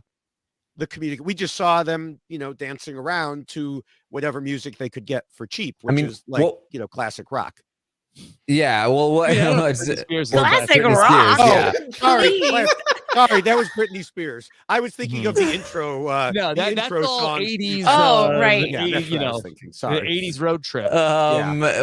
the community. We just saw them, dancing around to whatever music they could get for cheap, which is like, classic rock. Yeah, classic rock. Yeah. Sorry, that was Britney Spears. I was thinking of the intro. That's all song. 80s. Oh, right. Yeah, that's what I was thinking. Sorry. The 80s road trip. I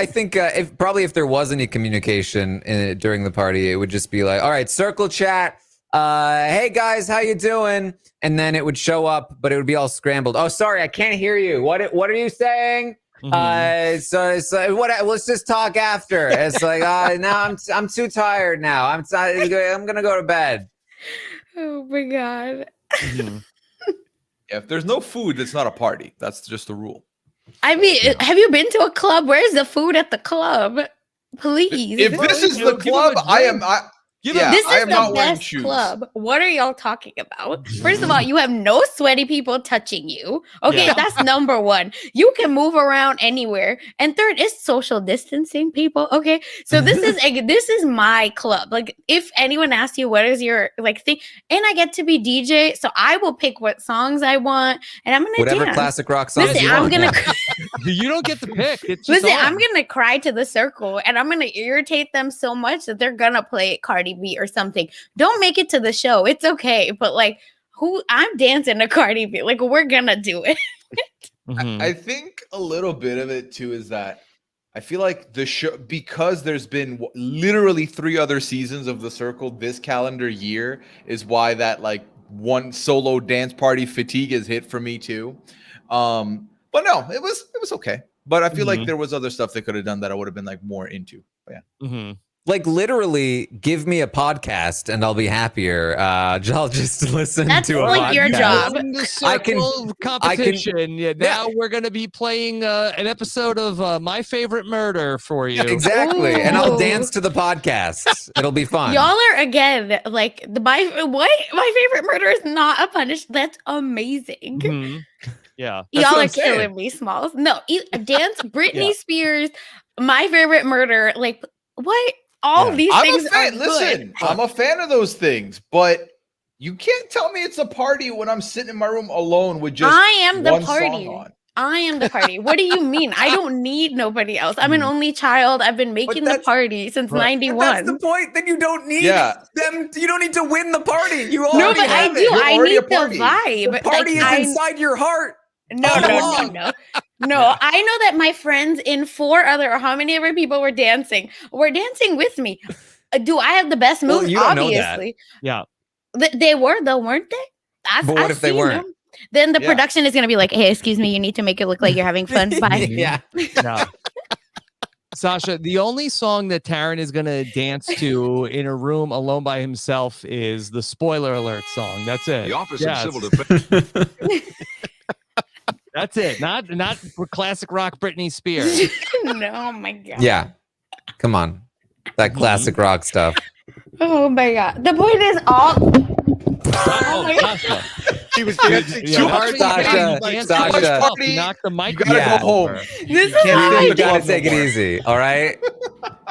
think if there was any communication during the party, it would just be like, all right, Circle chat. Hey guys, how you doing? And then it would show up, but it would be all scrambled. Oh, sorry, I can't hear you. What are you saying? So let's just talk after. It's like, now I'm too tired now. I'm gonna go to bed. Oh my god. If there's no food, it's not a party. That's just the rule. I mean, have you been to a club? Where's the food at the club? Please. If this is the club, This is the best club. What are y'all talking about? First of all, you have no sweaty people touching you. Okay, that's number one. You can move around anywhere. And third, it's social distancing, people. Okay, so this is my club. Like, if anyone asks you what is your thing, and I get to be DJ, so I will pick what songs I want, and I'm gonna whatever dance. Classic rock songs Listen, you I'm want. gonna. You don't get to pick. It's just Listen, I'm gonna cry to the Circle, and I'm gonna irritate them so much that they're gonna play Cardi B or something. Don't make it to the show. It's okay, but I'm dancing to Cardi B. Like, we're gonna do it. I think a little bit of it too is that I feel like the show, because there's been literally 3 other seasons of the Circle this calendar year, is why that one solo dance party fatigue is hit for me too. But no, it was okay. But I feel like there was other stuff they could have done that I would have been more into. But yeah. Like literally, give me a podcast and I'll be happier. I'll just listen That's to a like podcast. your job. The circle competition. Now we're going to be playing an episode of My Favorite Murder for you. Exactly, and I'll Ooh. dance to the podcast. It'll be fun. Y'all are again like my favorite murder is not a punish. That's amazing. Mhm. Yeah. That's Y'all what are I'm saying. killing me, Smalls. No, dance, Britney Spears, My Favorite Murder. Like what? All these I'm things a fan. are Listen, good. I'm a fan of those things, but you can't tell me it's a party when I'm sitting in my room alone with just I am the one party. song on. I am the party. What do you mean? I don't need nobody else. I'm an only child. I've been making the that's- party since But that's '91. the point. Then you don't need Yeah. them. You don't need to win the party. You No, already but I have do. it. You're I already need a the party. vibe. The party Like, is inside your heart. No. all No, along. I know that my friends and 4 other or how many other people were dancing with me. Do I have the best Well, moves? you don't know that. Obviously. Yeah. They were though, weren't they? But what if they seen weren't? them. Then the Yeah. production is going to be like, hey, excuse me, you need to make it look like you're having fun. Bye. Yeah. No. Sasha, the only song that Taran is going to dance to in a room alone by himself is the Spoiler Alert song. That's it. The Office Yes. of Civil Defense. That's it. Not for classic rock Britney Spears. No, oh my God. Yeah. Come on. That classic rock stuff. Oh my God. The point is all. Oh my God. Sasha. She was dancing Yeah, too that's hard. what you Sasha, do. You dance Sasha. too much off. Party. You knock the mic. You gotta Yeah. go home. This is can't how do I You the do. gotta club take no it more. easy. All right.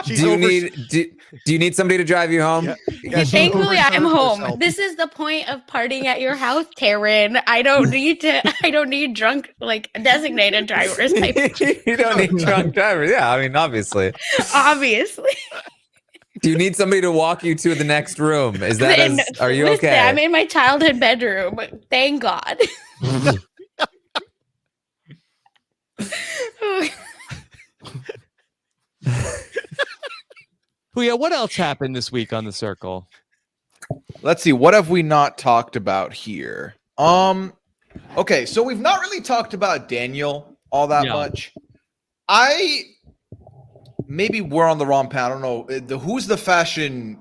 She's Do you over- need do you need somebody to drive you home? Yeah, she Thankfully, I'm overserved home. herself. This is the point of partying at your house, Taryn. I don't need drunk, like designated drivers. You don't need drunk drivers. Yeah, I mean, obviously. Obviously. Do you need somebody to walk you to the next room? Is that are you Listen, okay? I'm in my childhood bedroom. Thank God. Pooya, what else happened this week on the Circle? Let's see, what have we not talked about here? Okay, so we've not really talked about Daniel all that Yeah. much. Maybe we're on the wrong path. I don't know. Who's the fashion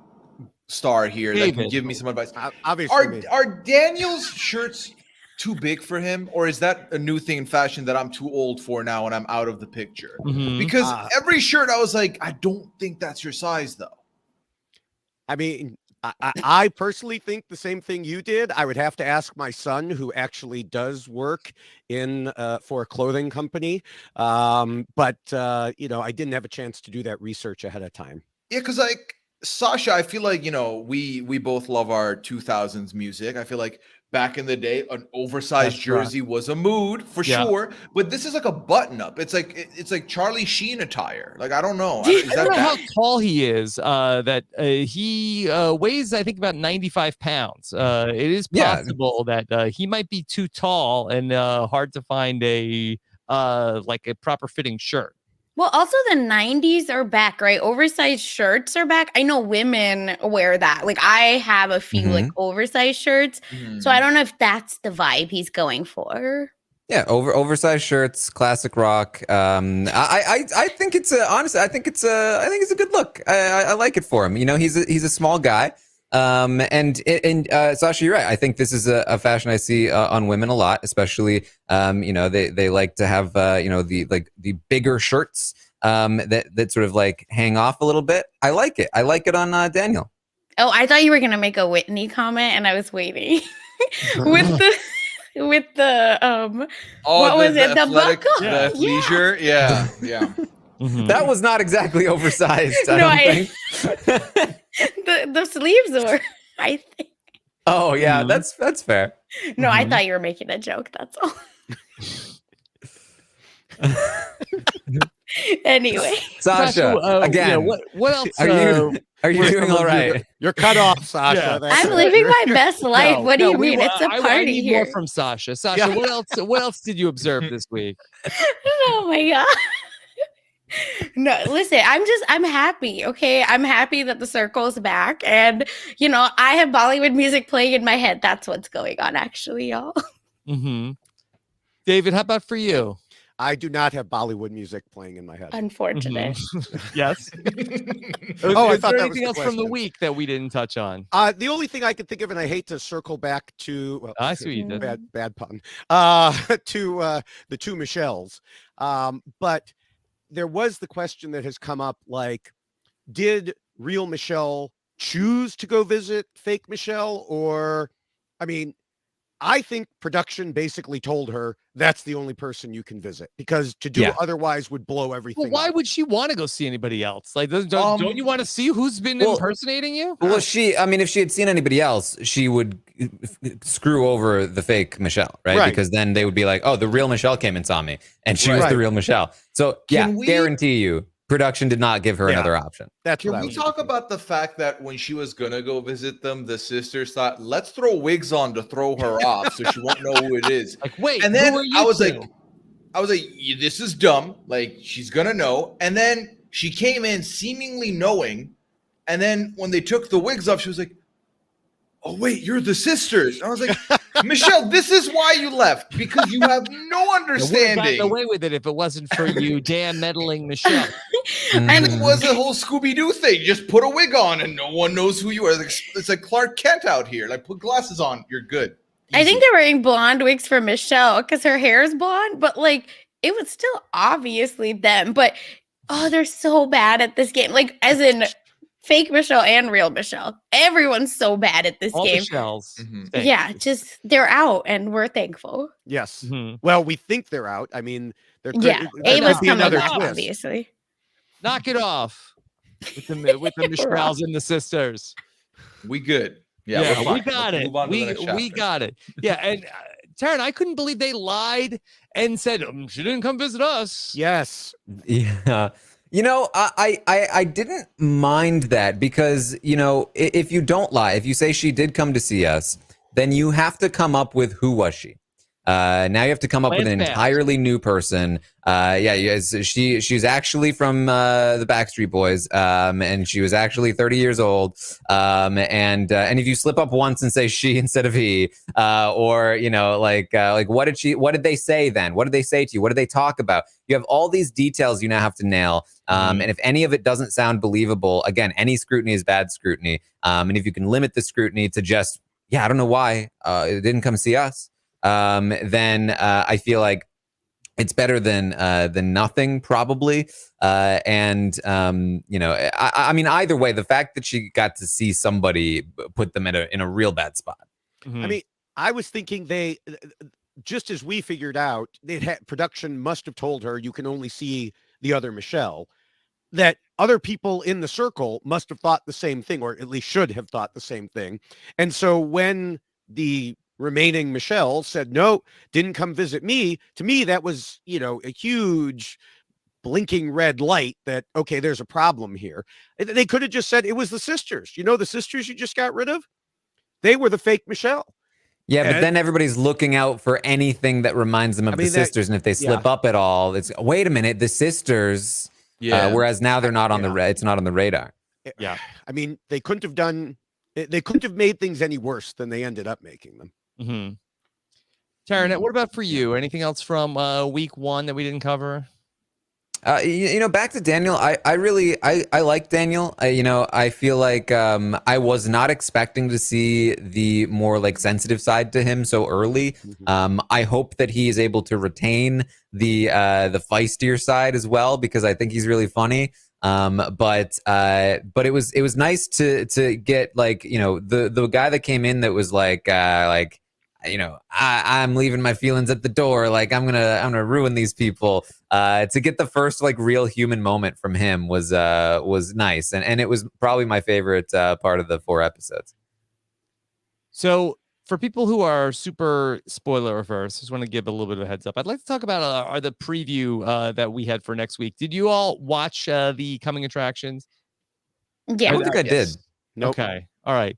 star here that can David. give me some advice? Obviously, me. Are Daniel's shirts too big for him, or is that a new thing in fashion that I'm too old for now and I'm out of the picture? Mhm. Because every shirt I was like, I don't think that's your size though. I mean, I personally think the same thing you did. I would have to ask my son, who actually does work in for a clothing company. But you know, I didn't have a chance to do that research ahead of time. Yeah, because like Sasha, I feel like, you know, we both love our 2000s music. I feel like back in the day, an oversized That's right. jersey was a mood for Yeah. sure. But this is like a button up. It's like Charlie Sheen attire. Like, I don't know. Is I that don't know how bad? tall he is. That he weighs, I think, about 95 pounds. It is Yeah. possible that he might be too tall and hard to find a like a proper fitting shirt. Well, also the 90s are back, right? Oversized shirts are back. I know women wear that. Like I have a few like oversized shirts. So I don't know if that's the vibe he's going for. Yeah, oversized shirts, classic rock. I think it's honestly, I think it's a good look. I like it for him. You know, he's a small guy. And Sasha, you're right. I think this is a fashion I see on women a lot, especially you know, they like to have you know, the bigger shirts that sort of like hang off a little bit. I like it. I like it on Daniel. Oh, I thought you were gonna make a Whitney comment, and I was waiting with the what was it? The athletic- buckle? the athleisure? Yeah, yeah. Mhm. That was not exactly oversized. I No, don't think. the sleeves were. I think. Oh yeah, Mhm. that's fair. No, I Mhm. thought you were making a joke. That's all. Anyway, Sasha, again, yeah, what else? are you doing all right? You're cut off, Sasha. Yeah. That's I'm it. living my You're- best life. What do you mean? It's a I party need here. more from Sasha. Sasha, Yeah. what else did you observe this week? Oh my God. No, listen, I'm happy. Okay. I'm happy that the circle's back. And, you know, I have Bollywood music playing in my head. That's what's going on, actually, y'all. Mm-hmm. David, how about for you? I do not have Bollywood music playing in my head. Unfortunate. Yes. Oh, I Is thought there that was anything the else from the question. week that we didn't touch on? The only thing I could think of, and I hate to circle back to, well, I see what you did. bad pun, to the two Michelles. But there was the question that has come up, like, did real Michelle choose to go visit fake Michelle? Or, I mean, I think production basically told her that's the only person you can visit, because to do otherwise would blow everything Well, why up. would she want to go see anybody else? Like, don't you want to see who's been impersonating you? Well, if she had seen anybody else, she would screw over the fake Michelle, right? Because then they would be like, oh, the real Michelle came and saw me, and she was the real Michelle. So guarantee you, production did not give her another option. Can we talk about the fact that when she was gonna go visit them, the sisters thought, let's throw wigs on to throw her off so she won't know who it is. Like, wait, and then who are you I was two? like, this is dumb. Like, she's gonna know. And then she came in seemingly knowing, and then when they took the wigs off, she was like, oh wait, you're the sisters. And I was like, Michelle, this is why you left, because you have no understanding. I would have gotten away with it if it wasn't for you, damn meddling Michelle. And it was a whole Scooby-Doo thing. Just put a wig on and no one knows who you are. It's like Clark Kent out here. Like, put glasses on, you're good. Easy. I think they're wearing blonde wigs for Michelle because her hair is blonde, but like it was still obviously them. But they're so bad at this game. Like, as in fake Michelle and real Michelle. Everyone's so bad at this All game. Michelle's. Yeah, just they're out, and we're thankful. Yes. Well, we think they're out. I mean, there could, Ava's be coming another back, twist. obviously. Knock it off with the Michelles and the sisters. We good. Yeah, we got it. We got it. Yeah, and Taran, I couldn't believe they lied and said she didn't come visit us. Yes. Yeah. You know, I didn't mind that because, you know, if you don't lie, if you say she did come to see us, then you have to come up with who was she. Now you have to come up with an entirely new person. She's actually from the Backstreet Boys, and she was actually 30 years old. And if you slip up once and say she instead of he, or you know, like what did they say then? What did they say to you? What did they talk about? You have all these details you now have to nail. And if any of it doesn't sound believable, again, any scrutiny is bad scrutiny. And if you can limit the scrutiny to just, I don't know why it didn't come see us. Then I feel like it's better than nothing, probably. You know, I mean, either way, the fact that she got to see somebody put them in a real bad spot. I mean, I was thinking they, just as we figured out, production must have told her you can only see the other Michelle, that other people in the circle must have thought the same thing, or at least should have thought the same thing. And so when the remaining Michelle said, no, didn't come visit me, to me, that was, you know, a huge blinking red light that, okay, there's a problem here. They could have just said it was the sisters. You know, the sisters you just got rid of, they were the fake Michelle. Yeah, but then everybody's looking out for anything that reminds them of the sisters. And if they slip up at all, it's, wait a minute, the sisters. Yeah. Whereas now they're not on it's not on the radar. Yeah. I mean, they couldn't have made things any worse than they ended up making them. Taran, what about for you? Anything else from week one that we didn't cover? You know, back to Daniel. I really like Daniel. You know, I feel like I was not expecting to see the more like sensitive side to him so early. I hope that he is able to retain the feistier side as well, because I think he's really funny. But it was nice to get, like, you know, the guy that came in that was like you know, I'm leaving my feelings at the door. Like, I'm gonna ruin these people. To get the first like real human moment from him was nice, and it was probably my favorite part of the 4 episodes. So for people who are super spoiler averse, just want to give a little bit of a heads up. I'd like to talk about the preview that we had for next week. Did you all watch the coming attractions? Yeah, I don't think I did. Nope. Okay, all right.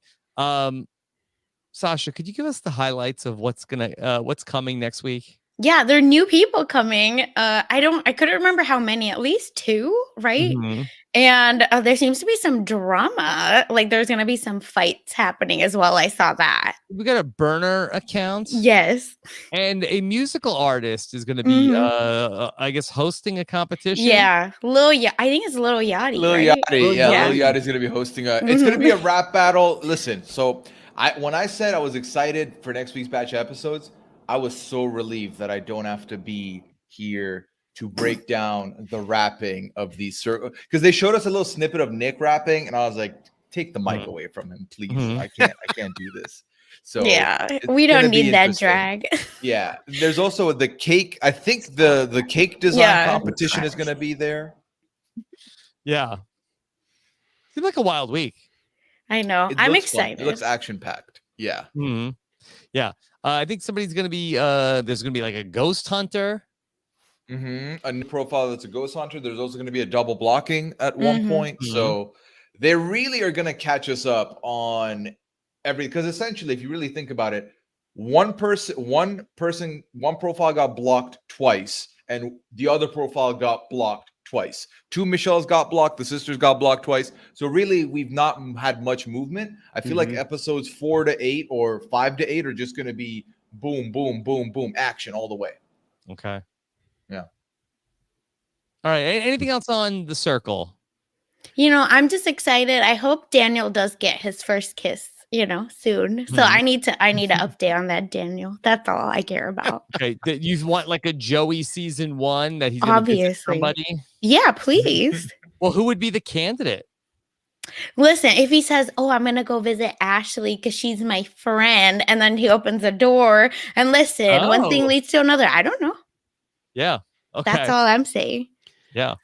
Sasha, could you give us the highlights of what's coming next week? Yeah, there are new people coming. I couldn't remember how many, at least 2, right? Mm-hmm. And there seems to be some drama. Like there's going to be some fights happening as well. I saw that. We got a burner account. Yes. And a musical artist is going to be, I guess, hosting a competition. Yeah, I think it's Lil Yachty. Lil right? Yachty, yeah, Lil Yachty is going to be hosting it's going to be a rap battle. Listen, so when I said I was excited for next week's batch of episodes, I was so relieved that I don't have to be here to break down the rapping of these circle, because they showed us a little snippet of Nick rapping, and I was like, take the mic away from him, please. I can't do this. So yeah, we don't need that drag. Yeah, there's also the cake. I think the cake design competition is going to be there. Yeah, seems like a wild week. I know. I'm excited. It looks action packed. Yeah. Mm-hmm. Yeah. I think somebody's going to be. There's going to be like a ghost hunter. A new profile that's a ghost hunter. There's also going to be a double blocking at one point. So they really are going to catch us up on because essentially, if you really think about it, one profile got blocked twice, and the other profile got blocked twice. 2 Michelles got blocked. The sisters got blocked twice. So really, we've not had much movement. I feel like episodes 4 to 8 or 5 to 8 are just going to be boom, boom, boom, boom, action all the way. Okay. Yeah. All right. Anything else on the circle? I'm just excited. I hope Daniel does get his first kiss, soon. So I need to update on that, Daniel. That's all I care about. Okay. You want like a Joey season 1 that he's going to visit somebody? Yeah, please. Well, who would be the candidate? Listen, if he says, "Oh, I'm gonna go visit Ashley because she's my friend," and then he opens the door and listen, one thing leads to another. I don't know. Yeah. Okay. That's all I'm saying. Yeah.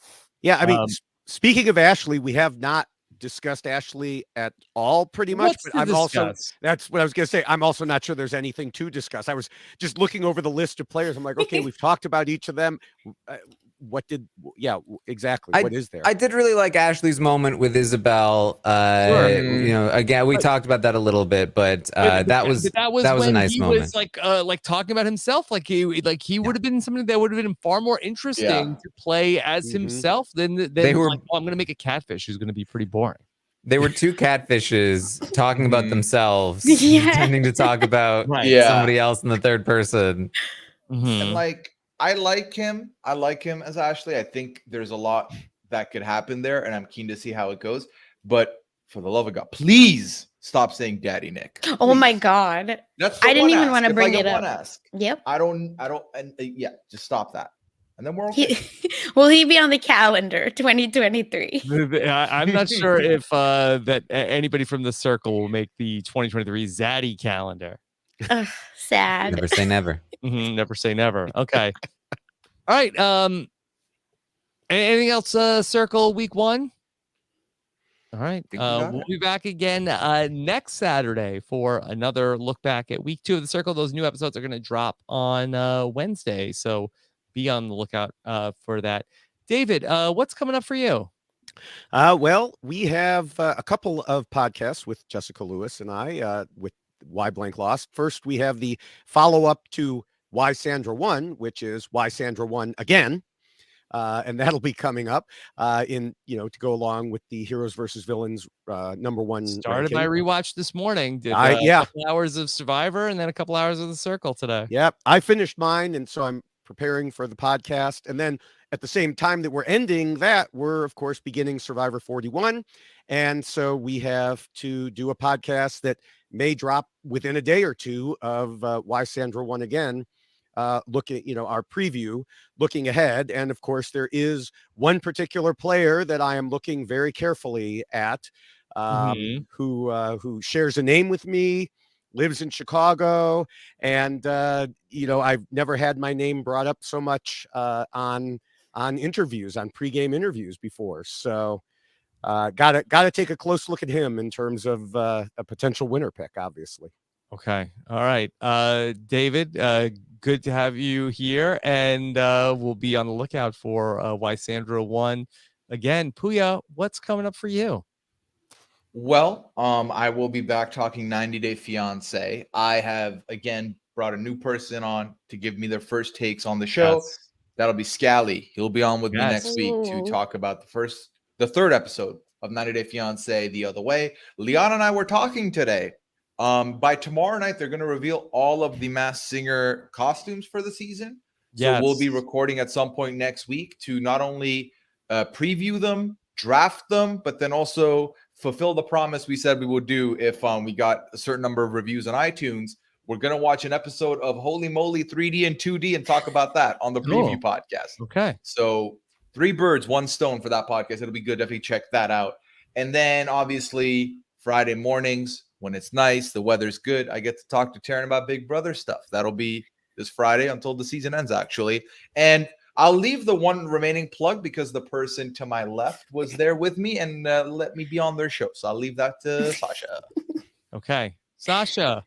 Yeah. I mean, speaking of Ashley, we have not discussed Ashley at all, pretty much. But that's what I was going to say. I'm also not sure there's anything to discuss. I was just looking over the list of players. I'm like, okay, we've talked about each of them. Exactly. What is there? I did really like Ashley's moment with Isabel. Again, we talked about that a little bit, but that was a nice moment. Was like talking about himself, like he would have been something that would have been far more interesting to play as himself than they were. Like, I'm going to make a catfish who's going to be pretty boring. They were 2 catfishes talking about themselves, tending to talk about somebody else in the third person. And I like him as Ashley. I think there's a lot that could happen there, and I'm keen to see how it goes. But for the love of God, please stop saying Daddy Nick. Please. Oh my God. I didn't even want to bring it up. Yep. I don't, and just stop that. And then we're okay. Will he be on the calendar 2023? I'm not sure if that anybody from the circle will make the 2023 Zaddy calendar. Sad. Never say never. Never say never. Okay. All right. Anything else? Circle week 1. All right. We'll be back again next Saturday for another look back at week 2 of the circle. Those new episodes are going to drop on Wednesday, so be on the lookout for that. David, what's coming up for you? Well, we have a couple of podcasts with Jessica Lewis and I with Why Blank Lost. First, we have the follow-up to Why Sandra Won, which is Why Sandra Won Again. And that'll be coming up to go along with the Heroes versus Villains #1. Started my rewatch this morning. Did a couple hours of Survivor and then a couple hours of the Circle today. Yeah, I finished mine, and so I'm preparing for the podcast. And then at the same time that we're ending that, we're of course beginning Survivor 41. And so we have to do a podcast that may drop within a day or two of Why Sandra Won Again. Look at our preview, looking ahead, and of course there is one particular player that I am looking very carefully at, who shares a name with me, lives in Chicago, and I've never had my name brought up so much on interviews, on pregame interviews before. So gotta take a close look at him in terms of a potential winner pick, obviously. Okay. All right. David, good to have you here, and we'll be on the lookout for Why Sandra Won Again. Pooya, what's coming up for you? Well, I will be back talking 90 Day Fiancé. I have, again, brought a new person on to give me their first takes on the show. Yes. That'll be Scally. He'll be on with me next week to Ooh. talk about the third episode of 90 Day Fiance The Other Way. Leon and I were talking today. By tomorrow night, they're going to reveal all of the Masked Singer costumes for the season. So we'll be recording at some point next week to not only preview them, draft them, but then also fulfill the promise we said we would do if we got a certain number of reviews on iTunes. We're going to watch an episode of Holy Moly 3D and 2D and talk about that on the preview podcast. Okay. So 3 birds, 1 stone for that podcast. It'll be good. Definitely check that out. And then obviously Friday mornings when it's nice, the weather's good, I get to talk to Taran about Big Brother stuff. That'll be this Friday until the season ends, actually. And I'll leave the one remaining plug because the person to my left was there with me and let me be on their show. So I'll leave that to Sasha. Okay. Sasha,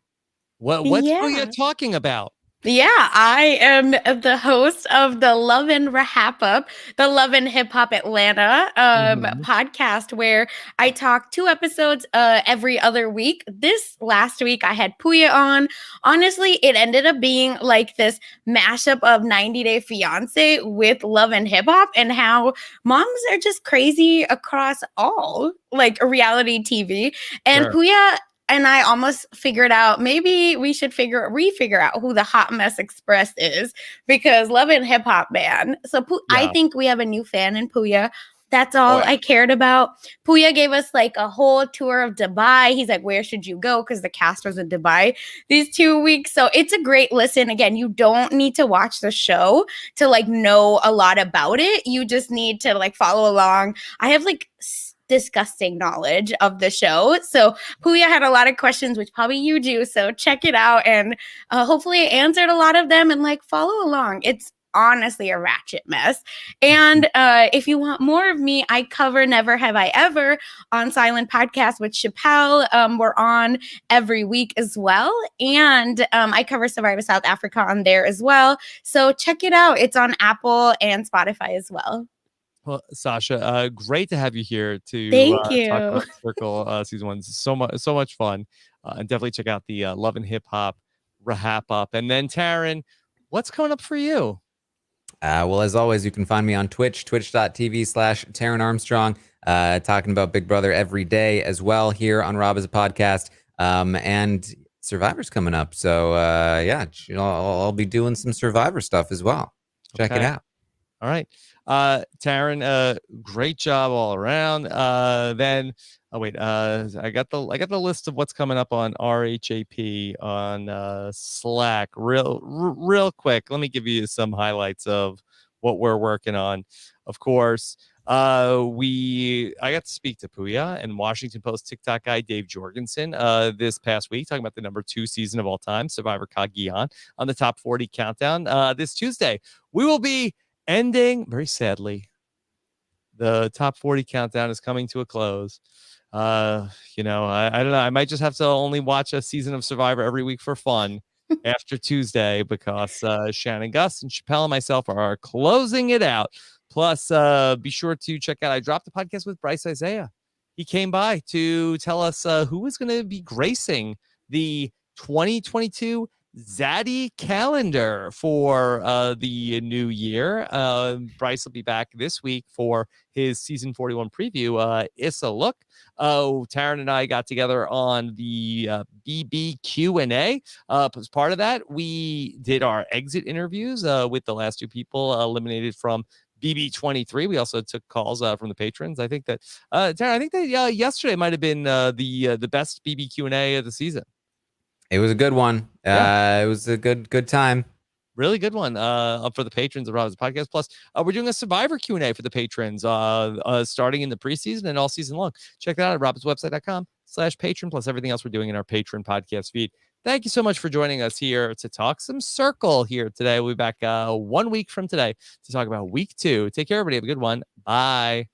what's Pooya talking about? Yeah, I am the host of the Love and RHAP, the Love and Hip Hop Atlanta podcast, where I talk 2 episodes every other week. This last week, I had Pooya on. Honestly, it ended up being like this mashup of 90 Day Fiance with Love and Hip Hop and how moms are just crazy across all like reality TV. And Pooya and I almost figured out maybe we should refigure out who the Hot Mess Express is because Love and Hip Hop, man. So I think we have a new fan in Pooya. That's all I cared about. Pooya gave us like a whole tour of Dubai. He's like, where should you go? Because the cast was in Dubai these 2 weeks. So it's a great listen. Again, you don't need to watch the show to like know a lot about it. You just need to like follow along. I have like disgusting knowledge of the show. So Pooya had a lot of questions, which probably you do. So check it out. And hopefully I answered a lot of them and like follow along. It's honestly a ratchet mess. And if you want more of me, I cover Never Have I Ever on Silent Podcast with Chappelle. We're on every week as well. And I cover Survivor South Africa on there as well. So check it out. It's on Apple and Spotify as well. Well, Sasha, great to have you here to Thank you. talk about Circle season 1. So much fun. And definitely check out the Love and Hip Hop RHAP up. And then Taran, what's coming up for you? Well, as always, you can find me on Twitch, twitch.tv/Taran Armstrong, talking about Big Brother every day as well here on Rob as a podcast. And Survivor's coming up. So, I'll be doing some Survivor stuff as well. Check it out. All right. Taran, great job all around. I got the list of what's coming up on RHAP on Slack real quick. Let me give you some highlights of what we're working on. Of course, I got to speak to Pooya and Washington Post TikTok guy Dave Jorgensen this past week, talking about the number 2 season of all time, Survivor Cagayan, on the top 40 countdown. This Tuesday, we will be ending, very sadly, the top 40 countdown is coming to a close. I don't know. I might just have to only watch a season of Survivor every week for fun after Tuesday because Shannon, Gus, and Chappelle and myself are closing it out. Plus, be sure to check out, I dropped the podcast with Bryce Isaiah. He came by to tell us who is going to be gracing the 2022 Zaddy calendar for the new year. Bryce will be back this week for his season 41 preview. Issa look. Taran and I got together on the BB Q&A. As part of that, we did our exit interviews with the last 2 people eliminated from BB23. We also took calls from the patrons. I think that Taran, yesterday might have been the best BB Q&A of the season. It was a good one. It was a good time. Really good one for the patrons of Rob's podcast. Plus, we're doing a Survivor Q&A for the patrons starting in the preseason and all season long. Check that out at robswebsite.com/patron, plus everything else we're doing in our patron podcast feed. Thank you so much for joining us here to talk some Circle here today. We'll be back 1 week from today to talk about week 2. Take care, everybody. Have a good one. Bye.